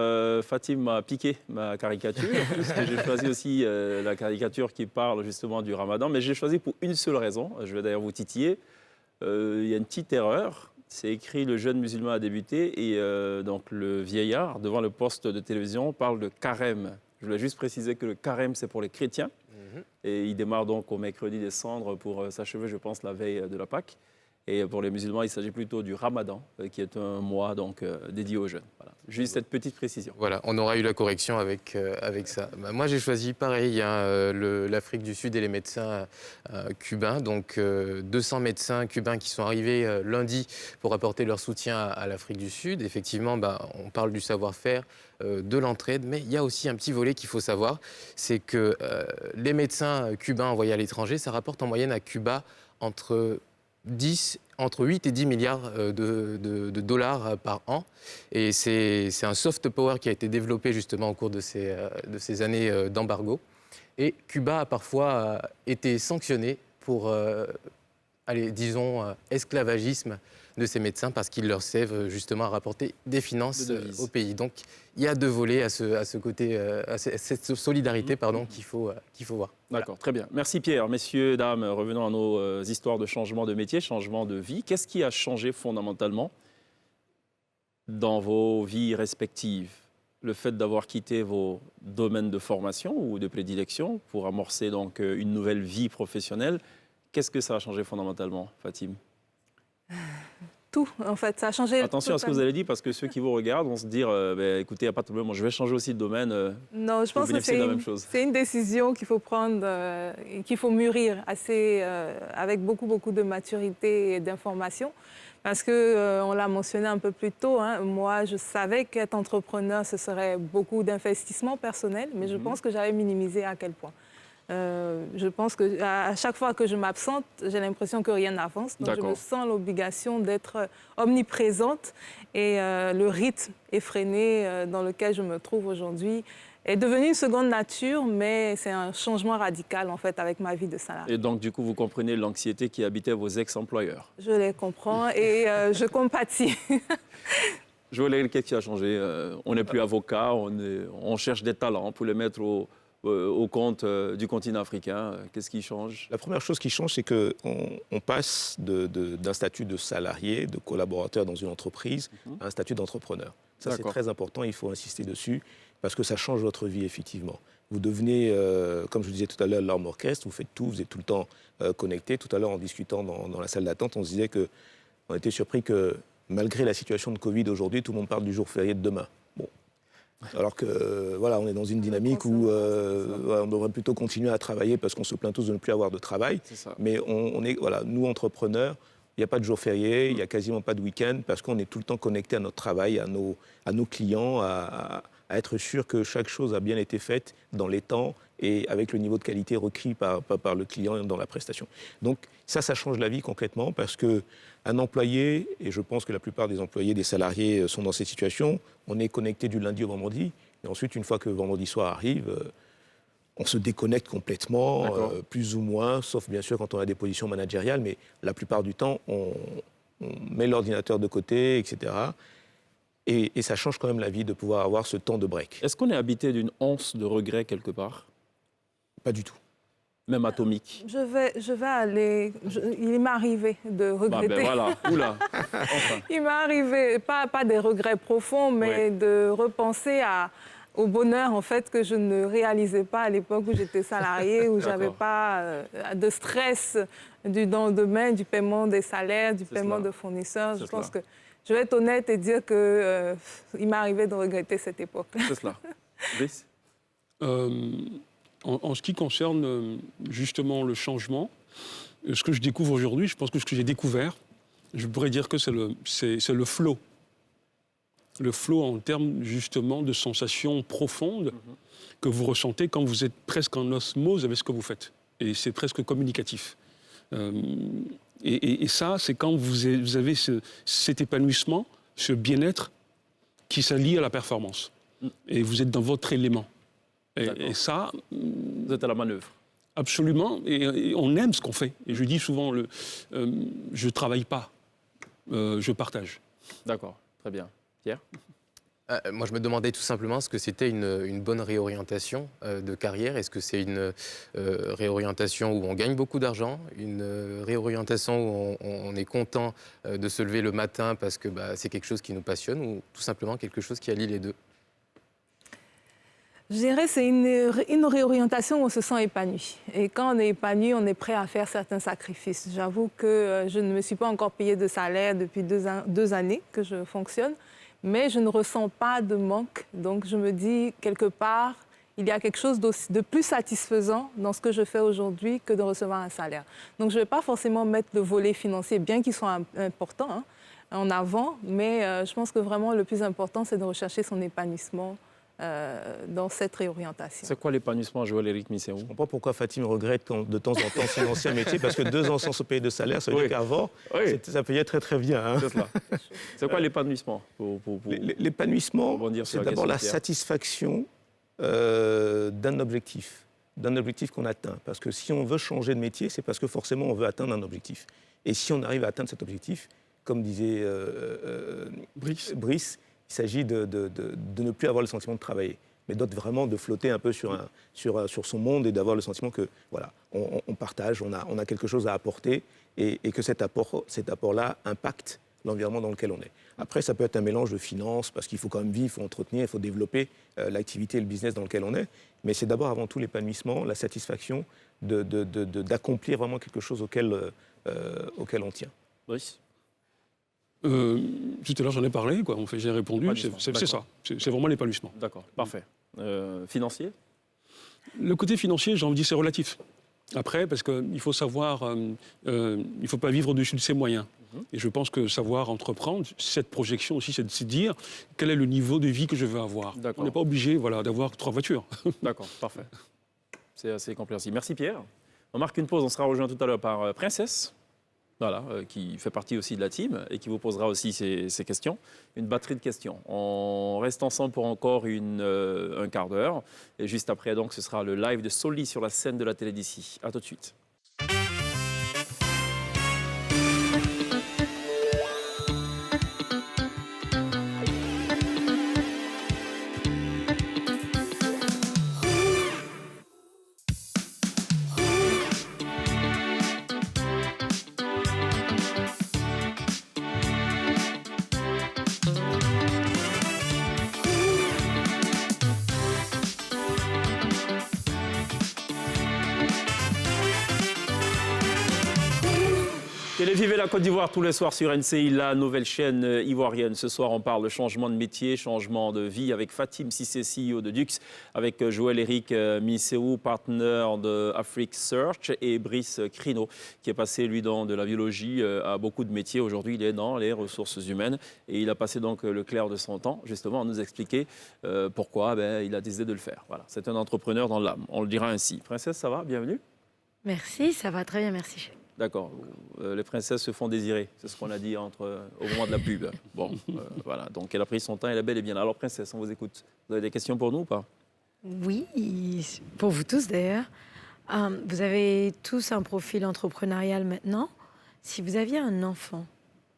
Fatim m'a piqué ma caricature, puisque j'ai choisi aussi la caricature qui parle justement du ramadan, mais j'ai choisi pour une seule raison. Je vais d'ailleurs vous titiller. Il y a une petite erreur. C'est écrit « Le jeune musulman a débuté » et donc le vieillard, devant le poste de télévision, parle de carême. Je voulais juste préciser que le carême, c'est pour les chrétiens. Et il démarre donc au mercredi des cendres pour s'achever, je pense, la veille de la Pâque. Et pour les musulmans, il s'agit plutôt du ramadan, qui est un mois donc, dédié aux jeûnes. Voilà. Juste cette petite précision. Voilà, on aura eu la correction avec ça. Moi, j'ai choisi pareil, l'Afrique du Sud et les médecins cubains. Donc, 200 médecins cubains qui sont arrivés lundi pour apporter leur soutien à l'Afrique du Sud. Effectivement, on parle du savoir-faire, de l'entraide, mais il y a aussi un petit volet qu'il faut savoir, c'est que les médecins cubains envoyés à l'étranger, ça rapporte en moyenne à Cuba entre 8 et 10 milliards de dollars par an. Et c'est un soft power qui a été développé justement au cours de ces années d'embargo. Et Cuba a parfois été sanctionné pour, esclavagisme de ces médecins parce qu'ils leur servent justement à rapporter des finances au pays. Donc il y a deux volets à ce côté, à cette solidarité qu'il faut voir. D'accord, très bien. Merci Pierre. Messieurs, dames, revenons à nos histoires de changement de métier, changement de vie. Qu'est-ce qui a changé fondamentalement dans vos vies respectives? le fait d'avoir quitté vos domaines de formation ou de prédilection pour amorcer donc une nouvelle vie professionnelle, qu'est-ce que ça a changé fondamentalement, Fatim? Tout, en fait, ça a changé. Attention à ce que vous avez dit, parce que ceux qui vous regardent vont se dire écoutez, il n'y a pas de problème, moi, je vais changer aussi de domaine. Non, je pense que bénéficier de la même chose. c'est une décision qu'il faut prendre et qu'il faut mûrir assez, avec beaucoup, beaucoup de maturité et d'information. Parce que, on l'a mentionné un peu plus tôt, hein, moi, je savais qu'être entrepreneur, ce serait beaucoup d'investissement personnel, mais je pense que j'avais minimisé à quel point. Je pense qu'à chaque fois que je m'absente, j'ai l'impression que rien n'avance. Donc, je me sens l'obligation d'être omniprésente. Et le rythme effréné dans lequel je me trouve aujourd'hui est devenu une seconde nature, mais c'est un changement radical, en fait, avec ma vie de salarié. Et donc, du coup, vous comprenez l'anxiété qui habitait vos ex-employeurs. Je les comprends et je compatis. Joël, qu'est-ce qui a changé? On n'est plus avocat, on cherche des talents pour les mettre au compte du continent africain. Qu'est-ce qui change? La première chose qui change, c'est qu'on passe d'un statut de salarié, de collaborateur dans une entreprise, à un statut d'entrepreneur. Ça, c'est très important, il faut insister dessus, parce que ça change votre vie, effectivement. Vous devenez, comme je le disais tout à l'heure, l'homme orchestre, vous faites tout, vous êtes tout le temps connecté. Tout à l'heure, en discutant dans la salle d'attente, on se disait qu'on était surpris que, malgré la situation de Covid aujourd'hui, tout le monde parle du jour férié de demain. Bon. Alors que, voilà, on est dans une dynamique où on devrait plutôt continuer à travailler parce qu'on se plaint tous de ne plus avoir de travail. Mais on est, voilà, nous, entrepreneurs, il n'y a pas de jour férié, il n'y a quasiment pas de week-end parce qu'on est tout le temps connecté à notre travail, à nos clients, à être sûr que chaque chose a bien été faite dans les temps et avec le niveau de qualité requis par le client dans la prestation. Donc ça change la vie concrètement parce qu'un employé, et je pense que la plupart des employés, des salariés sont dans cette situation, on est connecté du lundi au vendredi, et ensuite, une fois que vendredi soir arrive, on se déconnecte complètement, plus ou moins, sauf bien sûr quand on a des positions managériales, mais la plupart du temps, on met l'ordinateur de côté, etc. Et ça change quand même la vie de pouvoir avoir ce temps de break. Est-ce qu'on est habité d'une once de regret quelque part? Pas du tout. Même atomique? Je vais aller... il m'est arrivé de regretter. Ben voilà, oula, enfin. Il m'est arrivé, pas des regrets profonds, mais de repenser au bonheur, en fait, que je ne réalisais pas à l'époque où j'étais salariée, où je n'avais pas de stress du lendemain, du paiement des salaires, du paiement de fournisseurs. Je pense que je vais être honnête et dire qu'il m'est arrivé de regretter cette époque. C'est cela. Brice? En ce qui concerne justement le changement, ce que je découvre aujourd'hui, je pense que ce que j'ai découvert, je pourrais dire que c'est le flow. Le flow en termes justement de sensations profondes que vous ressentez quand vous êtes presque en osmose avec ce que vous faites. Et c'est presque communicatif. Et ça, c'est quand vous avez cet épanouissement, ce bien-être qui s'allie à la performance. Et vous êtes dans votre élément. Et ça... Vous êtes à la manœuvre. Absolument. Et on aime ce qu'on fait. Et je dis souvent, je ne travaille pas, je partage. D'accord, très bien. Pierre? Moi, je me demandais tout simplement ce que c'était une bonne réorientation de carrière. Est-ce que c'est une réorientation où on gagne beaucoup d'argent, une réorientation où on est content de se lever le matin parce que c'est quelque chose qui nous passionne, ou tout simplement quelque chose qui allie les deux? Je dirais que c'est une réorientation où on se sent épanoui. Et quand on est épanoui, on est prêt à faire certains sacrifices. J'avoue que je ne me suis pas encore payée de salaire depuis 2 années que je fonctionne, mais je ne ressens pas de manque. Donc je me dis, quelque part, il y a quelque chose de plus satisfaisant dans ce que je fais aujourd'hui que de recevoir un salaire. Donc je ne vais pas forcément mettre le volet financier, bien qu'il soit important, en avant, mais je pense que vraiment le plus important, c'est de rechercher son épanouissement dans cette réorientation. C'est quoi l'épanouissement, Joël-Éric Misséou? Je ne comprends pas pourquoi Fatim regrette de temps en temps son ancien métier, parce que 2 ans sans se payer de salaire, ça veut dire qu'avant, ça payait très très bien. Hein. C'est cela. C'est quoi l'épanouissement L'épanouissement, c'est d'abord la satisfaction d'un objectif qu'on atteint. Parce que si on veut changer de métier, c'est parce que forcément on veut atteindre un objectif. Et si on arrive à atteindre cet objectif, comme disait Brice, il s'agit de ne plus avoir le sentiment de travailler, mais vraiment de flotter un peu sur son monde et d'avoir le sentiment que voilà, on partage, on a quelque chose à apporter et que cet apport-là impacte l'environnement dans lequel on est. Après, ça peut être un mélange de finances, parce qu'il faut quand même vivre, il faut entretenir, il faut développer l'activité et le business dans lequel on est. Mais c'est d'abord avant tout l'épanouissement, la satisfaction d'accomplir vraiment quelque chose auquel on tient. Brice. Tout à l'heure, j'en ai parlé, quoi. En fait, j'ai répondu. C'est ça. C'est vraiment l'épanouissement. D'accord, parfait. Financier? Le côté financier, j'ai envie de dire, c'est relatif. Après, parce qu'il faut savoir, il ne faut pas vivre au-dessus de ses moyens. Et je pense que savoir entreprendre, cette projection aussi, c'est de dire quel est le niveau de vie que je veux avoir. On n'est pas obligé d'avoir 3 voitures. D'accord, parfait. C'est assez compréhensible. Merci Pierre. On marque une pause, on sera rejoint tout à l'heure par Princesse, voilà, qui fait partie aussi de la team et qui vous posera aussi ces questions. Une batterie de questions. On reste ensemble pour encore un quart d'heure. Et juste après, donc, ce sera le live de Soli sur la scène de la télé d'ici. À tout de suite. Télévivez la Côte d'Ivoire tous les soirs sur NCI, la nouvelle chaîne ivoirienne. Ce soir, on parle de changement de métier, changement de vie avec Fatim Cissé, CEO de Dux, avec Joël-Éric Misséou, partenaire de Afrique Search, et Brice Crino, qui est passé, lui, dans de la biologie à beaucoup de métiers. Aujourd'hui, il est dans les ressources humaines et il a passé donc le clair de son temps, justement, à nous expliquer pourquoi il a décidé de le faire. Voilà. C'est un entrepreneur dans l'âme, on le dira ainsi. Princesse, ça va? Bienvenue. Merci, ça va très bien, merci chef. D'accord. Les princesses se font désirer. C'est ce qu'on a dit au moment de la pub. Bon, voilà. Donc, elle a pris son temps, elle est belle et bien là. Alors, princesse, on vous écoute. Vous avez des questions pour nous ou pas? Oui, pour vous tous d'ailleurs. Vous avez tous un profil entrepreneurial maintenant. Si vous aviez un enfant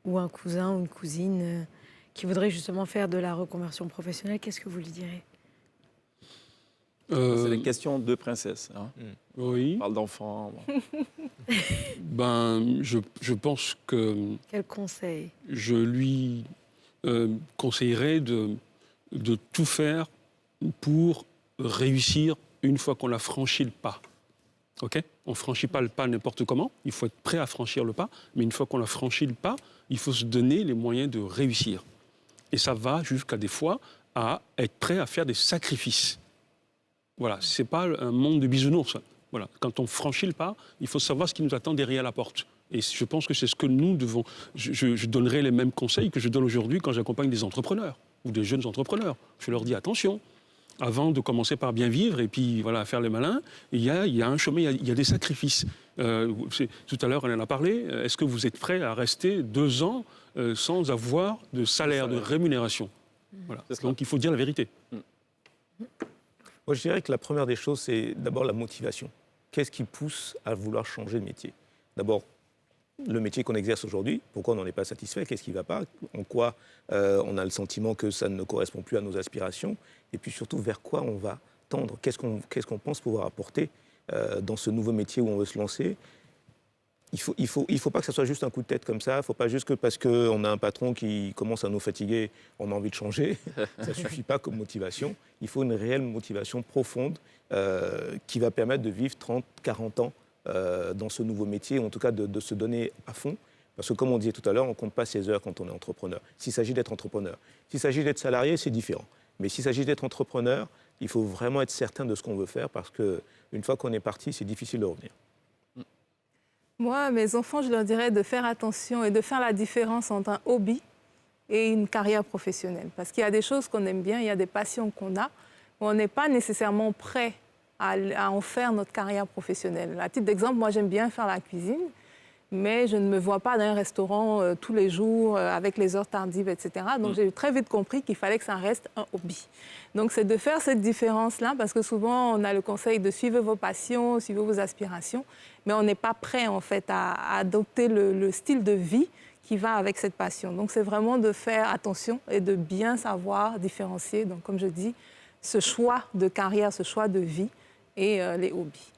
ou un cousin ou une cousine qui voudrait justement faire de la reconversion professionnelle, qu'est-ce que vous lui direz? C'est des questions de princesse. Hein. Oui. On parle d'enfants. Bon. Je pense que... Quel conseil? Je lui conseillerais de tout faire pour réussir une fois qu'on a franchi le pas. Okay? On ne franchit pas le pas n'importe comment. Il faut être prêt à franchir le pas. Mais une fois qu'on a franchi le pas, il faut se donner les moyens de réussir. Et ça va jusqu'à des fois à être prêt à faire des sacrifices. Voilà, ce n'est pas un monde de bisounours. Voilà. Quand on franchit le pas, il faut savoir ce qui nous attend derrière la porte. Et je pense que c'est ce que nous devons... Je donnerai les mêmes conseils que je donne aujourd'hui quand j'accompagne des entrepreneurs ou des jeunes entrepreneurs. Je leur dis attention, avant de commencer par bien vivre et puis voilà, faire les malins, il y a un chemin, il y a des sacrifices. Tout à l'heure, on en a parlé. Est-ce que vous êtes prêt à rester 2 ans sans avoir de salaire, de rémunération? Voilà. Donc il faut dire la vérité. Moi, je dirais que la première des choses, c'est d'abord la motivation. Qu'est-ce qui pousse à vouloir changer de métier? D'abord, le métier qu'on exerce aujourd'hui, pourquoi on n'en est pas satisfait? Qu'est-ce qui ne va pas? En quoi on a le sentiment que ça ne correspond plus à nos aspirations? Et puis surtout, vers quoi on va tendre? Qu'est-ce qu'on pense pouvoir apporter dans ce nouveau métier où on veut se lancer? Il faut pas que ça soit juste un coup de tête comme ça. Il ne faut pas juste que parce qu'on a un patron qui commence à nous fatiguer, on a envie de changer. Ça ne suffit pas comme motivation. Il faut une réelle motivation profonde qui va permettre de vivre 30, 40 ans dans ce nouveau métier, ou en tout cas de se donner à fond. Parce que comme on disait tout à l'heure, on ne compte pas ses heures quand on est entrepreneur. S'il s'agit d'être entrepreneur. S'il s'agit d'être salarié, c'est différent. Mais s'il s'agit d'être entrepreneur, il faut vraiment être certain de ce qu'on veut faire parce qu'une fois qu'on est parti, c'est difficile de revenir. Moi, mes enfants, je leur dirais de faire attention et de faire la différence entre un hobby et une carrière professionnelle. Parce qu'il y a des choses qu'on aime bien, il y a des passions qu'on a, où on n'est pas nécessairement prêt à en faire notre carrière professionnelle. À titre d'exemple, moi, j'aime bien faire la cuisine, mais je ne me vois pas dans un restaurant tous les jours avec les heures tardives, etc. Donc, j'ai très vite compris qu'il fallait que ça reste un hobby. Donc, c'est de faire cette différence-là, parce que souvent, on a le conseil de suivre vos passions, suivre vos aspirations, mais on n'est pas prêt, en fait, à adopter le style de vie qui va avec cette passion. Donc, c'est vraiment de faire attention et de bien savoir différencier, donc, comme je dis, ce choix de carrière, ce choix de vie et les hobbies.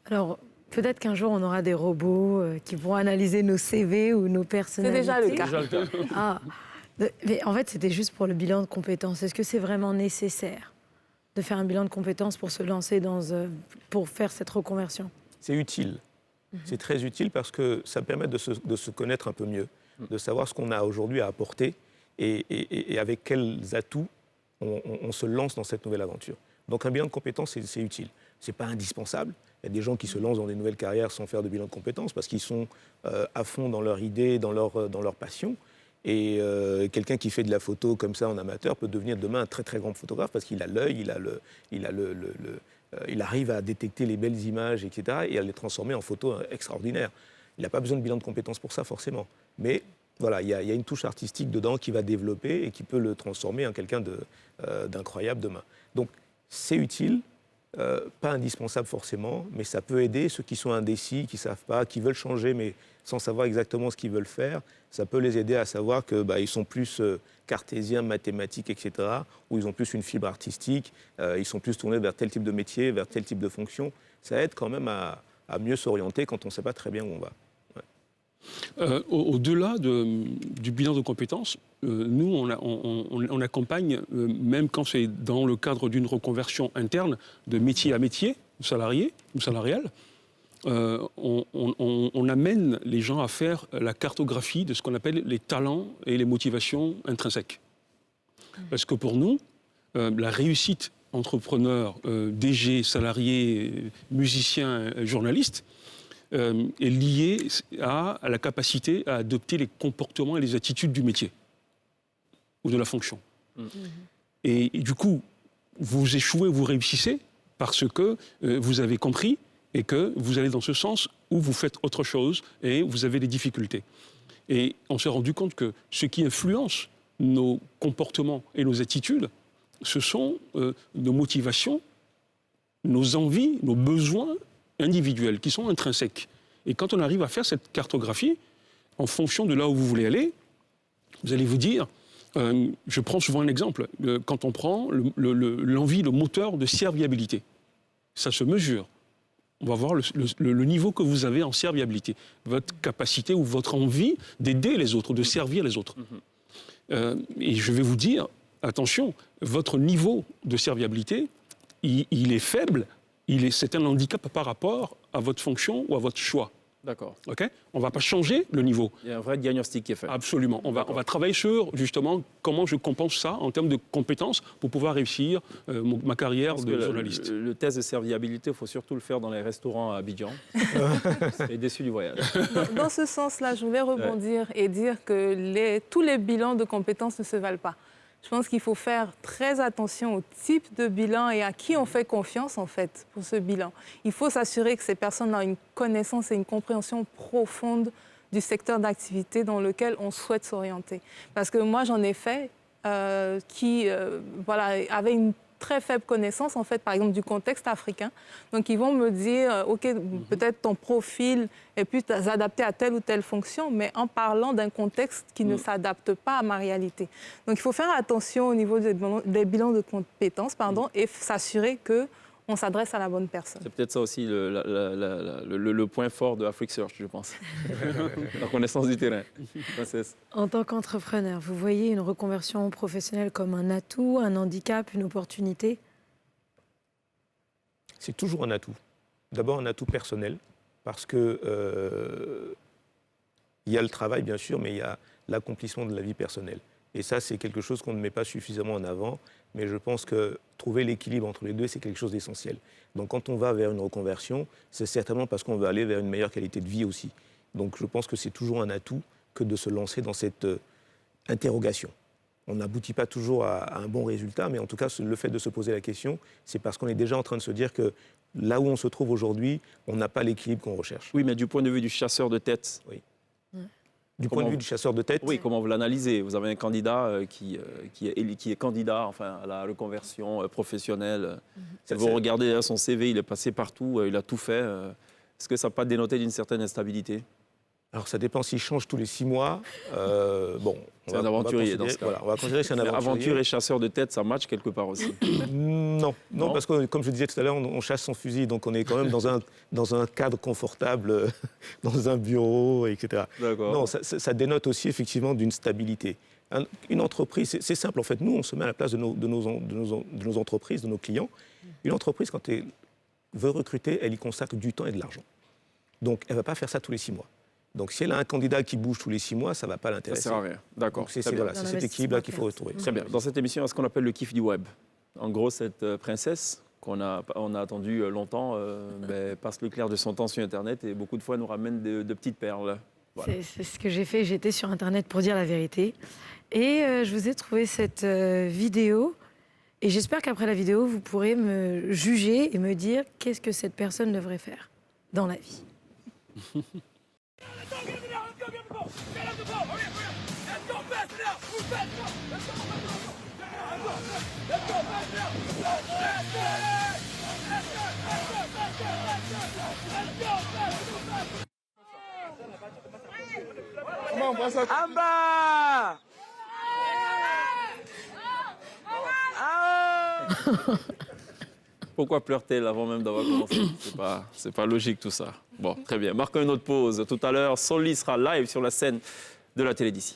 Alors, Peut-être qu'un jour, on aura des robots qui vont analyser nos CV ou nos C'est personnalités. déjà le cas. Déjà le cas. Ah, mais en fait, c'était juste pour le bilan de compétences. Est-ce que c'est vraiment nécessaire de faire un bilan de compétences pour se lancer pour faire cette reconversion? C'est utile. C'est très utile parce que ça permet de se connaître un peu mieux, de savoir ce qu'on a aujourd'hui à apporter et avec quels atouts on se lance dans cette nouvelle aventure. Donc un bilan de compétences, c'est utile. Ce n'est pas indispensable. Il y a des gens qui se lancent dans des nouvelles carrières sans faire de bilan de compétences parce qu'ils sont à fond dans leur idée, dans leur passion. Et quelqu'un qui fait de la photo comme ça en amateur peut devenir demain un très très grand photographe parce qu'il a l'œil, il arrive à détecter les belles images, etc. et à les transformer en photos extraordinaires. Il n'a pas besoin de bilan de compétences pour ça forcément. Mais voilà, il y a une touche artistique dedans qui va développer et qui peut le transformer en quelqu'un d'incroyable demain. Donc c'est utile. Pas indispensable forcément, mais ça peut aider ceux qui sont indécis, qui ne savent pas, qui veulent changer, mais sans savoir exactement ce qu'ils veulent faire. Ça peut les aider à savoir qu'ils sont plus cartésiens, mathématiques, etc., ou ils ont plus une fibre artistique, ils sont plus tournés vers tel type de métier, vers tel type de fonction. Ça aide quand même à mieux s'orienter quand on ne sait pas très bien où on va. Au-delà du bilan de compétences, nous, on accompagne, même quand c'est dans le cadre d'une reconversion interne, de métier à métier, salarié ou salarial, on amène les gens à faire la cartographie de ce qu'on appelle les talents et les motivations intrinsèques. Parce que pour nous, la réussite entrepreneur, DG, salarié, musicien, journaliste, est liée à la capacité à adopter les comportements et les attitudes du métier ou de la fonction. Et du coup, vous échouez, vous réussissez parce que vous avez compris et que vous allez dans ce sens ou vous faites autre chose et vous avez des difficultés. Et on s'est rendu compte que ce qui influence nos comportements et nos attitudes, ce sont nos motivations, nos envies, nos besoins individuels qui sont intrinsèques. Et quand on arrive à faire cette cartographie, en fonction de là où vous voulez aller, vous allez vous dire, je prends souvent un exemple, quand on prend l'envie, le moteur de serviabilité, ça se mesure. On va voir le niveau que vous avez en serviabilité, votre capacité ou votre envie d'aider les autres, de servir les autres. Et je vais vous dire, attention, votre niveau de serviabilité, il est faible. C'est un handicap par rapport à votre fonction ou à votre choix. D'accord. Okay, on ne va pas changer le niveau. Il y a un vrai diagnostic qui est fait. Absolument. On va travailler sur, justement, comment je compense ça en termes de compétences pour pouvoir réussir ma carrière de journaliste. Le test de serviabilité, il faut surtout le faire dans les restaurants à Abidjan. Et déçu du voyage. Dans ce sens-là, je voulais rebondir et dire que tous les bilans de compétences ne se valent pas. Je pense qu'il faut faire très attention au type de bilan et à qui on fait confiance, en fait, pour ce bilan. Il faut s'assurer que ces personnes ont une connaissance et une compréhension profonde du secteur d'activité dans lequel on souhaite s'orienter. Parce que moi, j'en ai fait qui avaient une très faible connaissance, en fait, par exemple, du contexte africain. Donc, ils vont me dire, OK, peut-être ton profil est plus adapté à telle ou telle fonction, mais en parlant d'un contexte qui ne s'adapte pas à ma réalité. Donc, il faut faire attention au niveau des bilans de compétences, et s'assurer qu'on s'adresse à la bonne personne. C'est peut-être ça aussi le point fort de Afrique Search, je pense. La connaissance du terrain. En tant qu'entrepreneur, vous voyez une reconversion professionnelle comme un atout, un handicap, une opportunité? C'est toujours un atout. D'abord un atout personnel, parce que il y a le travail, bien sûr, mais il y a l'accomplissement de la vie personnelle. Et ça, c'est quelque chose qu'on ne met pas suffisamment en avant. Mais je pense que trouver l'équilibre entre les deux, c'est quelque chose d'essentiel. Donc quand on va vers une reconversion, c'est certainement parce qu'on veut aller vers une meilleure qualité de vie aussi. Donc je pense que c'est toujours un atout que de se lancer dans cette interrogation. On n'aboutit pas toujours à un bon résultat, mais en tout cas, le fait de se poser la question, c'est parce qu'on est déjà en train de se dire que là où on se trouve aujourd'hui, on n'a pas l'équilibre qu'on recherche. Oui, mais du point de vue du chasseur de tête. Oui. Du point de vue du chasseur de tête. Oui, comment vous l'analysez? Vous avez un candidat qui est candidat à la reconversion professionnelle. Vous regardez son CV, il est passé partout, il a tout fait. Est-ce que ça n'a pas dénoté d'une certaine instabilité? Alors, ça dépend s'il change tous les 6 mois. Bon, C'est un aventurier dans ce cas. Voilà, on va considérer que c'est un Mais aventurier. aventure et chasseur de tête, ça match quelque part aussi. Non, parce que, comme je disais tout à l'heure, on chasse son fusil, donc on est quand même dans un cadre confortable, dans un bureau, etc. D'accord. Non, ça dénote aussi effectivement d'une stabilité. Une entreprise, c'est simple en fait. Nous, on se met à la place de nos entreprises, de nos clients. Une entreprise, quand elle veut recruter, elle y consacre du temps et de l'argent. Donc, elle ne va pas faire ça tous les 6 mois. Donc, si elle a un candidat qui bouge tous les 6 mois, ça ne va pas Ça l'intéresser. sert à rien. D'accord. Donc, c'est Très bien. voilà, c'est cet équilibre-là qu'il faut retrouver. Très bien. Dans cette émission, il y a ce qu'on appelle le kiff du web. En gros, cette princesse qu'on a attendue longtemps passe le clair de son temps sur Internet et beaucoup de fois nous ramène de petites perles. Voilà. C'est ce que j'ai fait. J'étais sur Internet pour dire la vérité. Et je vous ai trouvé cette vidéo. Et j'espère qu'après la vidéo, vous pourrez me juger et me dire qu'est-ce que cette personne devrait faire dans la vie. Pourquoi pleure-t-elle avant même d'avoir commencé? C'est pas logique tout ça. Bon, très bien. Marquons une autre pause. Tout à l'heure, Soli sera live sur la scène de la télé d'ici.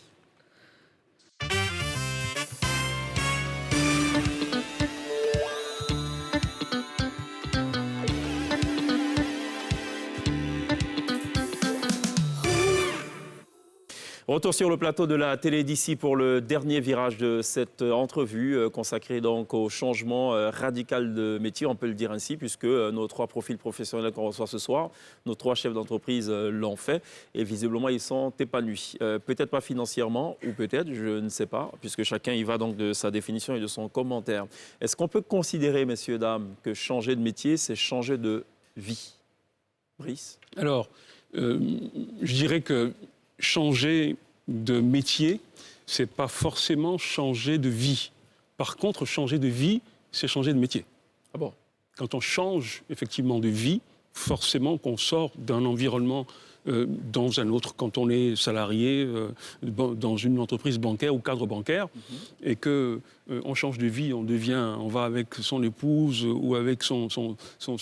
Retour sur le plateau de la télé d'ici pour le dernier virage de cette entrevue consacrée donc au changement radical de métier, on peut le dire ainsi, puisque nos 3 profils professionnels qu'on reçoit ce soir, nos 3 chefs d'entreprise l'ont fait et visiblement ils sont épanouis. Peut-être pas financièrement ou peut-être, je ne sais pas, puisque chacun y va donc de sa définition et de son commentaire. Est-ce qu'on peut considérer, messieurs, dames, que changer de métier, c'est changer de vie? Brice? Alors, je dirais que changer de métier, c'est pas forcément changer de vie. Par contre, changer de vie, c'est changer de métier. Ah bon? Quand on change effectivement de vie, forcément qu'on sort d'un environnement dans un autre. Quand on est salarié dans une entreprise bancaire ou cadre bancaire et que on change de vie, on va avec son épouse ou avec son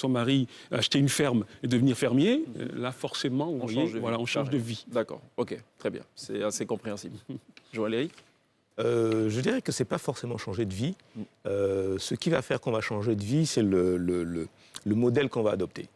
mari acheter une ferme et devenir fermier, là forcément, on change de vie. D'accord, ok, très bien, c'est assez compréhensible. Joël-Éric? Je dirais que ce n'est pas forcément changer de vie. Ce qui va faire qu'on va changer de vie, c'est le modèle qu'on va adopter.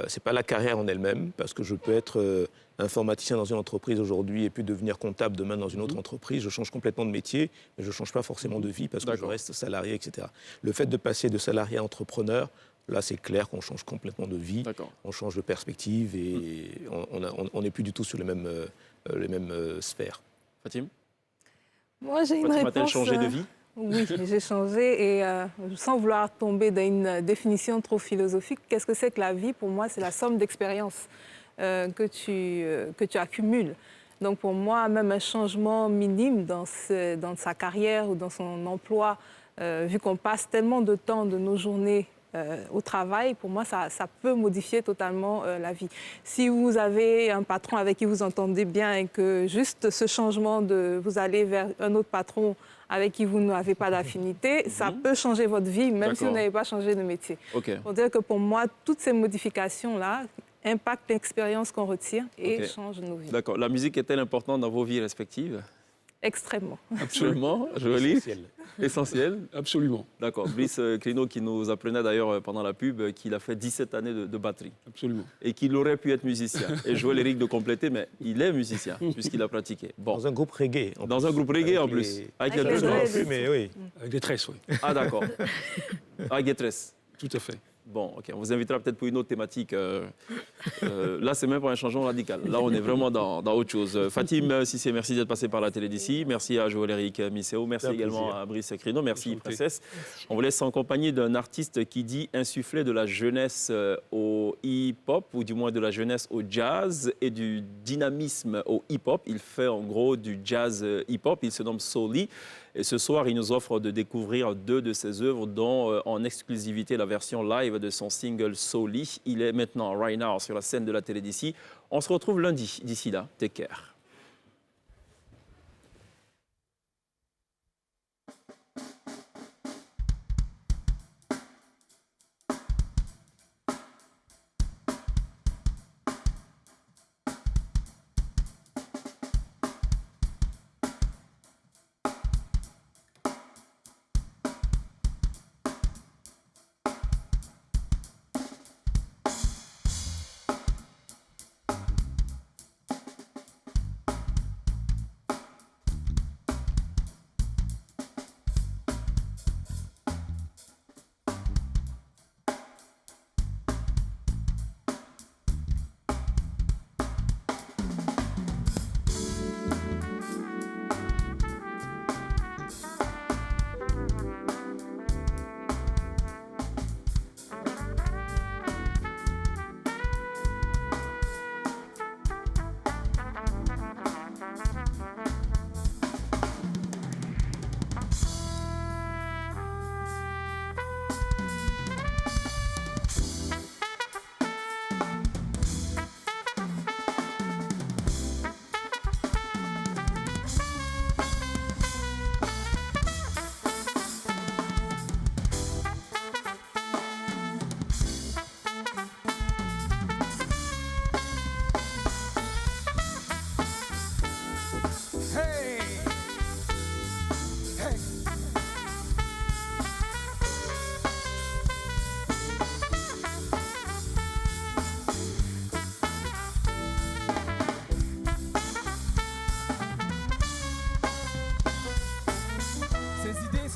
Ce n'est pas la carrière en elle-même, parce que je peux être informaticien dans une entreprise aujourd'hui et puis devenir comptable demain dans une autre entreprise. Je change complètement de métier, mais je ne change pas forcément de vie parce que je reste salarié, etc. Le fait de passer de salarié à entrepreneur, là, c'est clair qu'on change complètement de vie, on change de perspective et on n'est plus du tout sur les mêmes sphères. Fatim? Moi, j'ai une Fatim réponse. a-t-elle changé de vie? Oui, j'ai changé et sans vouloir tomber dans une définition trop philosophique, qu'est-ce que c'est que la vie? Pour moi, c'est la somme d'expériences que tu accumules. Donc pour moi, même un changement minime dans sa carrière ou dans son emploi, vu qu'on passe tellement de temps de nos journées au travail, pour moi, ça peut modifier totalement la vie. Si vous avez un patron avec qui vous entendez bien et que juste ce changement vous allez vers un autre patron avec qui vous n'avez pas d'affinité, ça peut changer votre vie, même si vous n'avez pas changé de métier. Pour dire que pour moi, toutes ces modifications-là impactent l'expérience qu'on retire et changent nos vies. D'accord. La musique est-elle importante dans vos vies respectives? Extrêmement. Absolument. Joli. Essentiel. Absolument. D'accord. Brice Crino qui nous apprenait d'ailleurs pendant la pub qu'il a fait 17 années de batterie. Absolument. Et qu'il aurait pu être musicien. Et Joël-Éric de compléter, mais il est musicien puisqu'il a pratiqué. Bon. Dans un groupe reggae. Dans un groupe reggae en plus. Avec les plus, mais oui. Avec des tresses, oui. Ah d'accord. Avec des tresses. Tout à fait. Bon, ok. On vous invitera peut-être pour une autre thématique. Là, c'est même pas un changement radical. Là, on est vraiment dans autre chose. Fatim Cissé, merci d'être passé par la télé d'ici. Merci à Joël-Éric Misseo. Merci également à Brice Crino. Merci, Princesse. On vous laisse en compagnie d'un artiste qui dit insuffler de la jeunesse au hip-hop, ou du moins de la jeunesse au jazz et du dynamisme au hip-hop. Il fait en gros du jazz hip-hop. Il se nomme Soli. Et ce soir, il nous offre de découvrir 2 de ses œuvres, dont en exclusivité la version live live de son single Soli. Il est maintenant, right now, sur la scène de la télé d'ici. On se retrouve lundi. D'ici là, take care.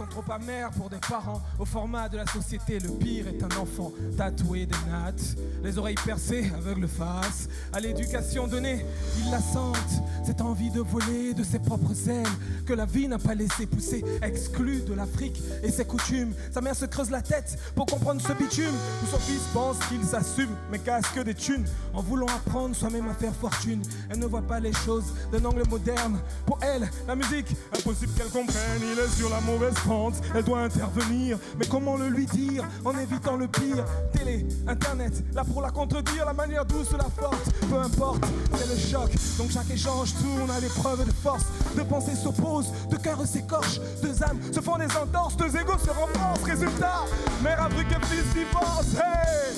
Trop amer pour des parents. Au format de la société, le pire est un enfant tatoué des nattes, les oreilles percées, aveugle face. À l'éducation donnée, il la sentent, cette envie de voler de ses propres ailes que la vie n'a pas laissé pousser, exclu de l'Afrique et ses coutumes. Sa mère se creuse la tête pour comprendre ce bitume où son fils pense qu'il s'assume mais casse que des thunes en voulant apprendre soi-même à faire fortune. Elle ne voit pas les choses d'un angle moderne. Pour elle, la musique, impossible qu'elle comprenne. Il est sur la mauvaise pente, elle doit intervenir. Mais comment le lui dire en évitant le pire? Télé, internet, là pour la contredire, la manière douce, la forte, peu importe, c'est le choc. Donc chaque échange tourne à l'épreuve de force. Deux pensées s'opposent, deux cœurs s'écorchent, deux âmes se font des entorses, deux égos se renforcent. Résultat, mère Afrique et fils divorce. Hey!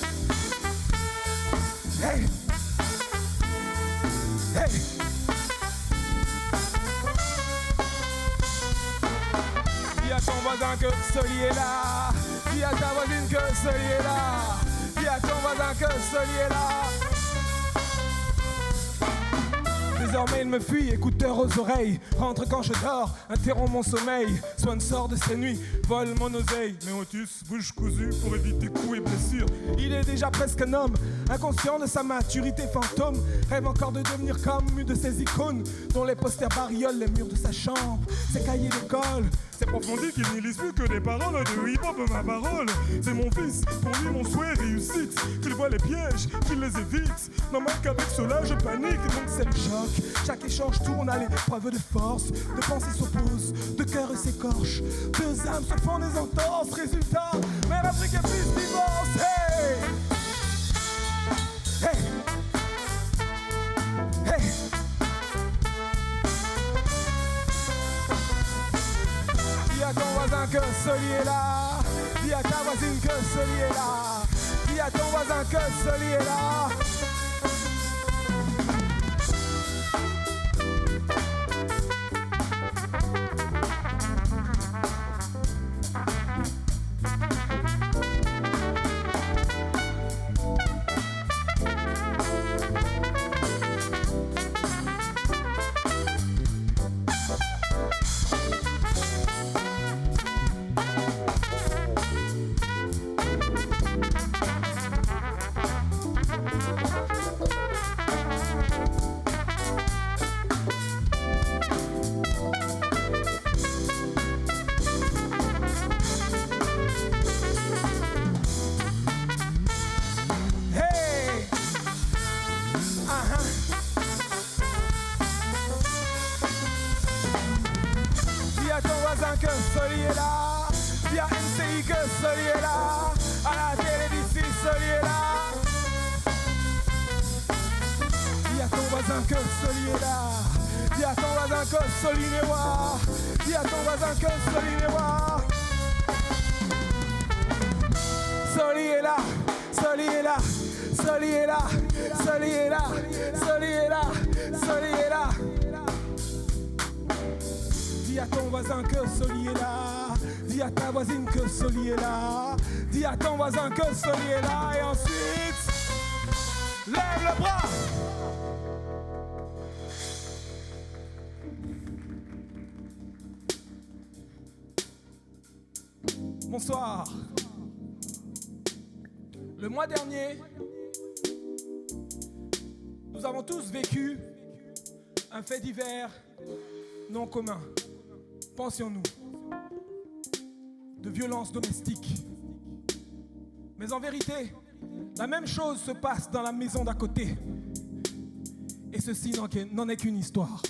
Hey! Hey! Dis à ton voisin que Soli est là. Dis à ta voisine que Soli est là. Dis à ton voisin que Soli est là. Désormais il me fuit, écouteurs aux oreilles. Rentre quand je dors, interrompt mon sommeil. Swan sort de ses nuits, vole mon oseille. Mais Otus, bouche cousue pour éviter coups et blessures. Il est déjà presque un homme, inconscient de sa maturité fantôme. Rêve encore de devenir comme une de ces icônes dont les posters bariolent les murs de sa chambre. Ses cahiers d'école, c'est profondi qu'il n'y lise plus que des paroles de hip-hop, ma parole. C'est mon fils, pour lui mon souhait réussite. Qu'il voit les pièges, qu'il les évite. Non mais qu'avec cela je panique, donc c'est le choc. Chaque échange tourne à l'épreuve de force. Deux pensées s'opposent, deux cœurs s'écorchent, deux âmes se font des entorses. Résultat, mère Afrique et fils divorce. Hey! Hey! Hey! Dis à ton voisin que Soli est là. Dis à ta voisine que Soli est là. Dis à ton voisin que Soli est là. Que Soli est là, via NCI que Soli est là, à la télévision. Soli est là. Dis à ton voisin que Soli est là. Dis à ton voisin que Soli n'est pas. Dis à ton voisin que Soli n'est pas. Soli est là, Soli est là, Soli est là, Soli est là, Soli est là, Soli est là. Dis à ton voisin que Soli est là. Dis à ta voisine que Soli est là. Dis à ton voisin que Soli est là. Et ensuite, lève le bras. Bonsoir. Le mois dernier, nous avons tous vécu un fait divers non commun. Pensions-nous, de violences domestiques. Mais en vérité, la même chose se passe dans la maison d'à côté. Et ceci n'en est qu'une histoire.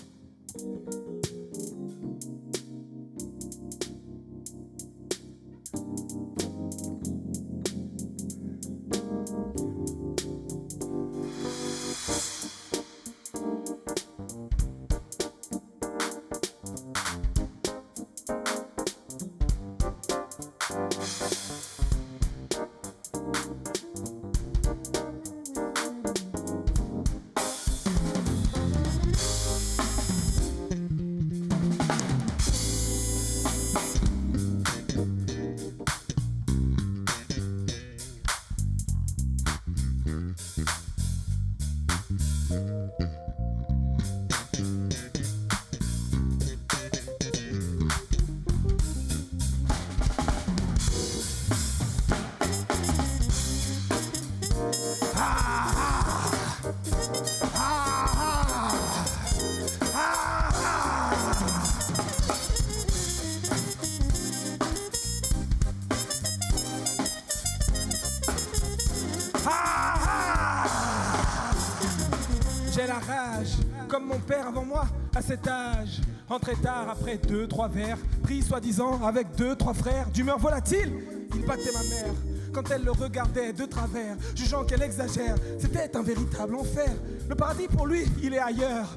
J'ai la rage, comme mon père avant moi, à cet âge. Rentré tard après 2-3 verres, pris soi-disant avec 2-3 frères. D'humeur volatile, il battait ma mère quand elle le regardait de travers, jugeant qu'elle exagère. C'était un véritable enfer. Le paradis pour lui, il est ailleurs.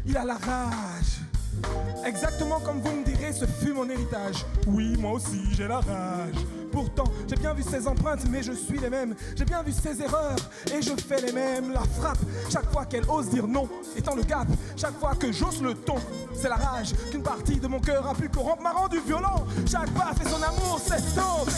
Il a la rage. Exactement comme vous me direz, ce fut mon héritage. Oui, moi aussi, j'ai la rage. Pourtant, j'ai bien vu ses empreintes, mais je suis les mêmes. J'ai bien vu ses erreurs, et je fais les mêmes. La frappe, chaque fois qu'elle ose dire non, étant le gap, chaque fois que j'ose le ton. C'est la rage qu'une partie de mon cœur a pu corrompre, m'a rendu violent. Chaque pas fait son amour, c'est stop.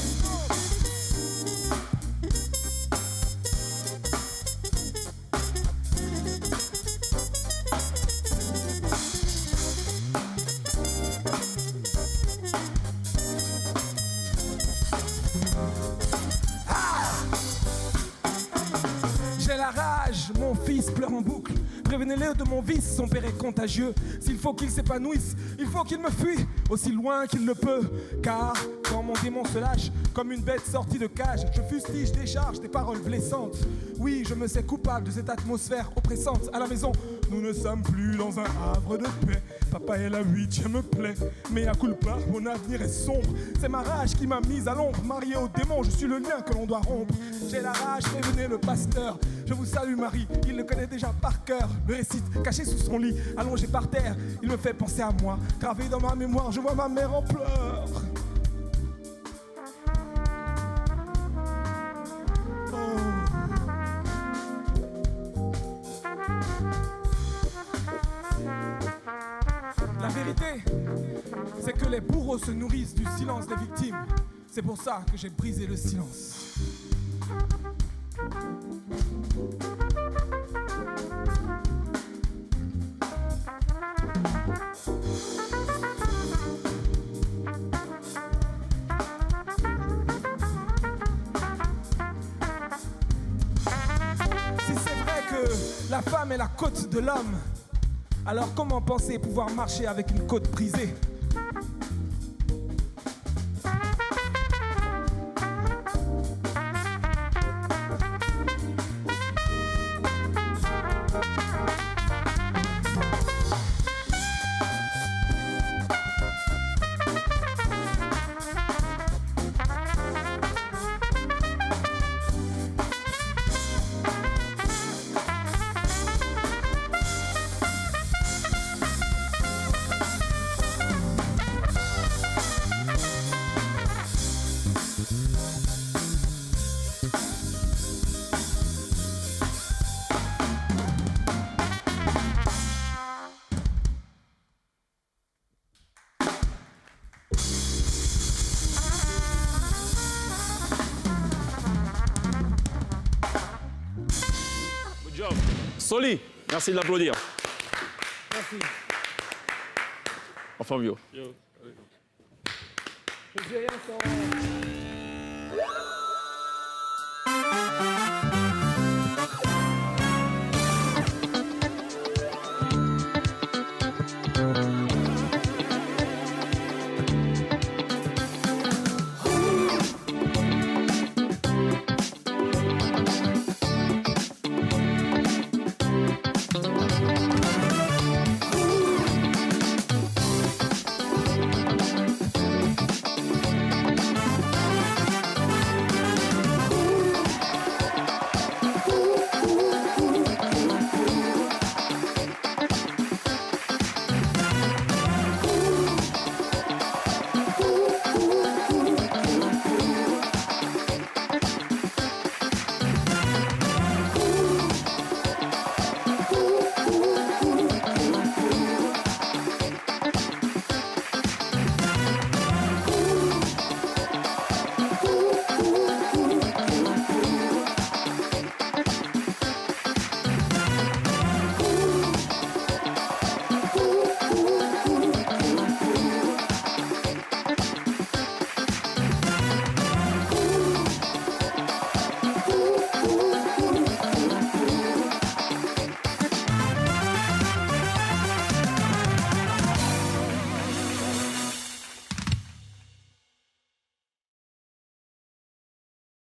Mon fils pleure en boucle. Prévenez-le de mon vice, son père est contagieux. S'il faut qu'il s'épanouisse, il faut qu'il me fuit aussi loin qu'il le peut. Car quand mon démon se lâche, comme une bête sortie de cage, je fustige, décharge des paroles blessantes. Oui, je me sais coupable de cette atmosphère oppressante. À la maison, nous ne sommes plus dans un havre de paix. Papa est la 8e plaie, mais à culpa, mon avenir est sombre. C'est ma rage qui m'a mise à l'ombre. Marié au démon, je suis le lien que l'on doit rompre. J'ai la rage, prévenez le pasteur. Je vous salue Marie, il le connaît déjà par cœur. Le récite, caché sous son lit, allongé par terre. Il me fait penser à moi, gravé dans ma mémoire, je vois ma mère en pleurs. La vérité, c'est que les bourreaux se nourrissent du silence des victimes. C'est pour ça que j'ai brisé le silence. Si c'est vrai que la femme est la côte de l'homme, alors comment penser pouvoir marcher avec une côte brisée ? Soli, merci de l'applaudir. Merci. En Fabio. Je dis rien sans...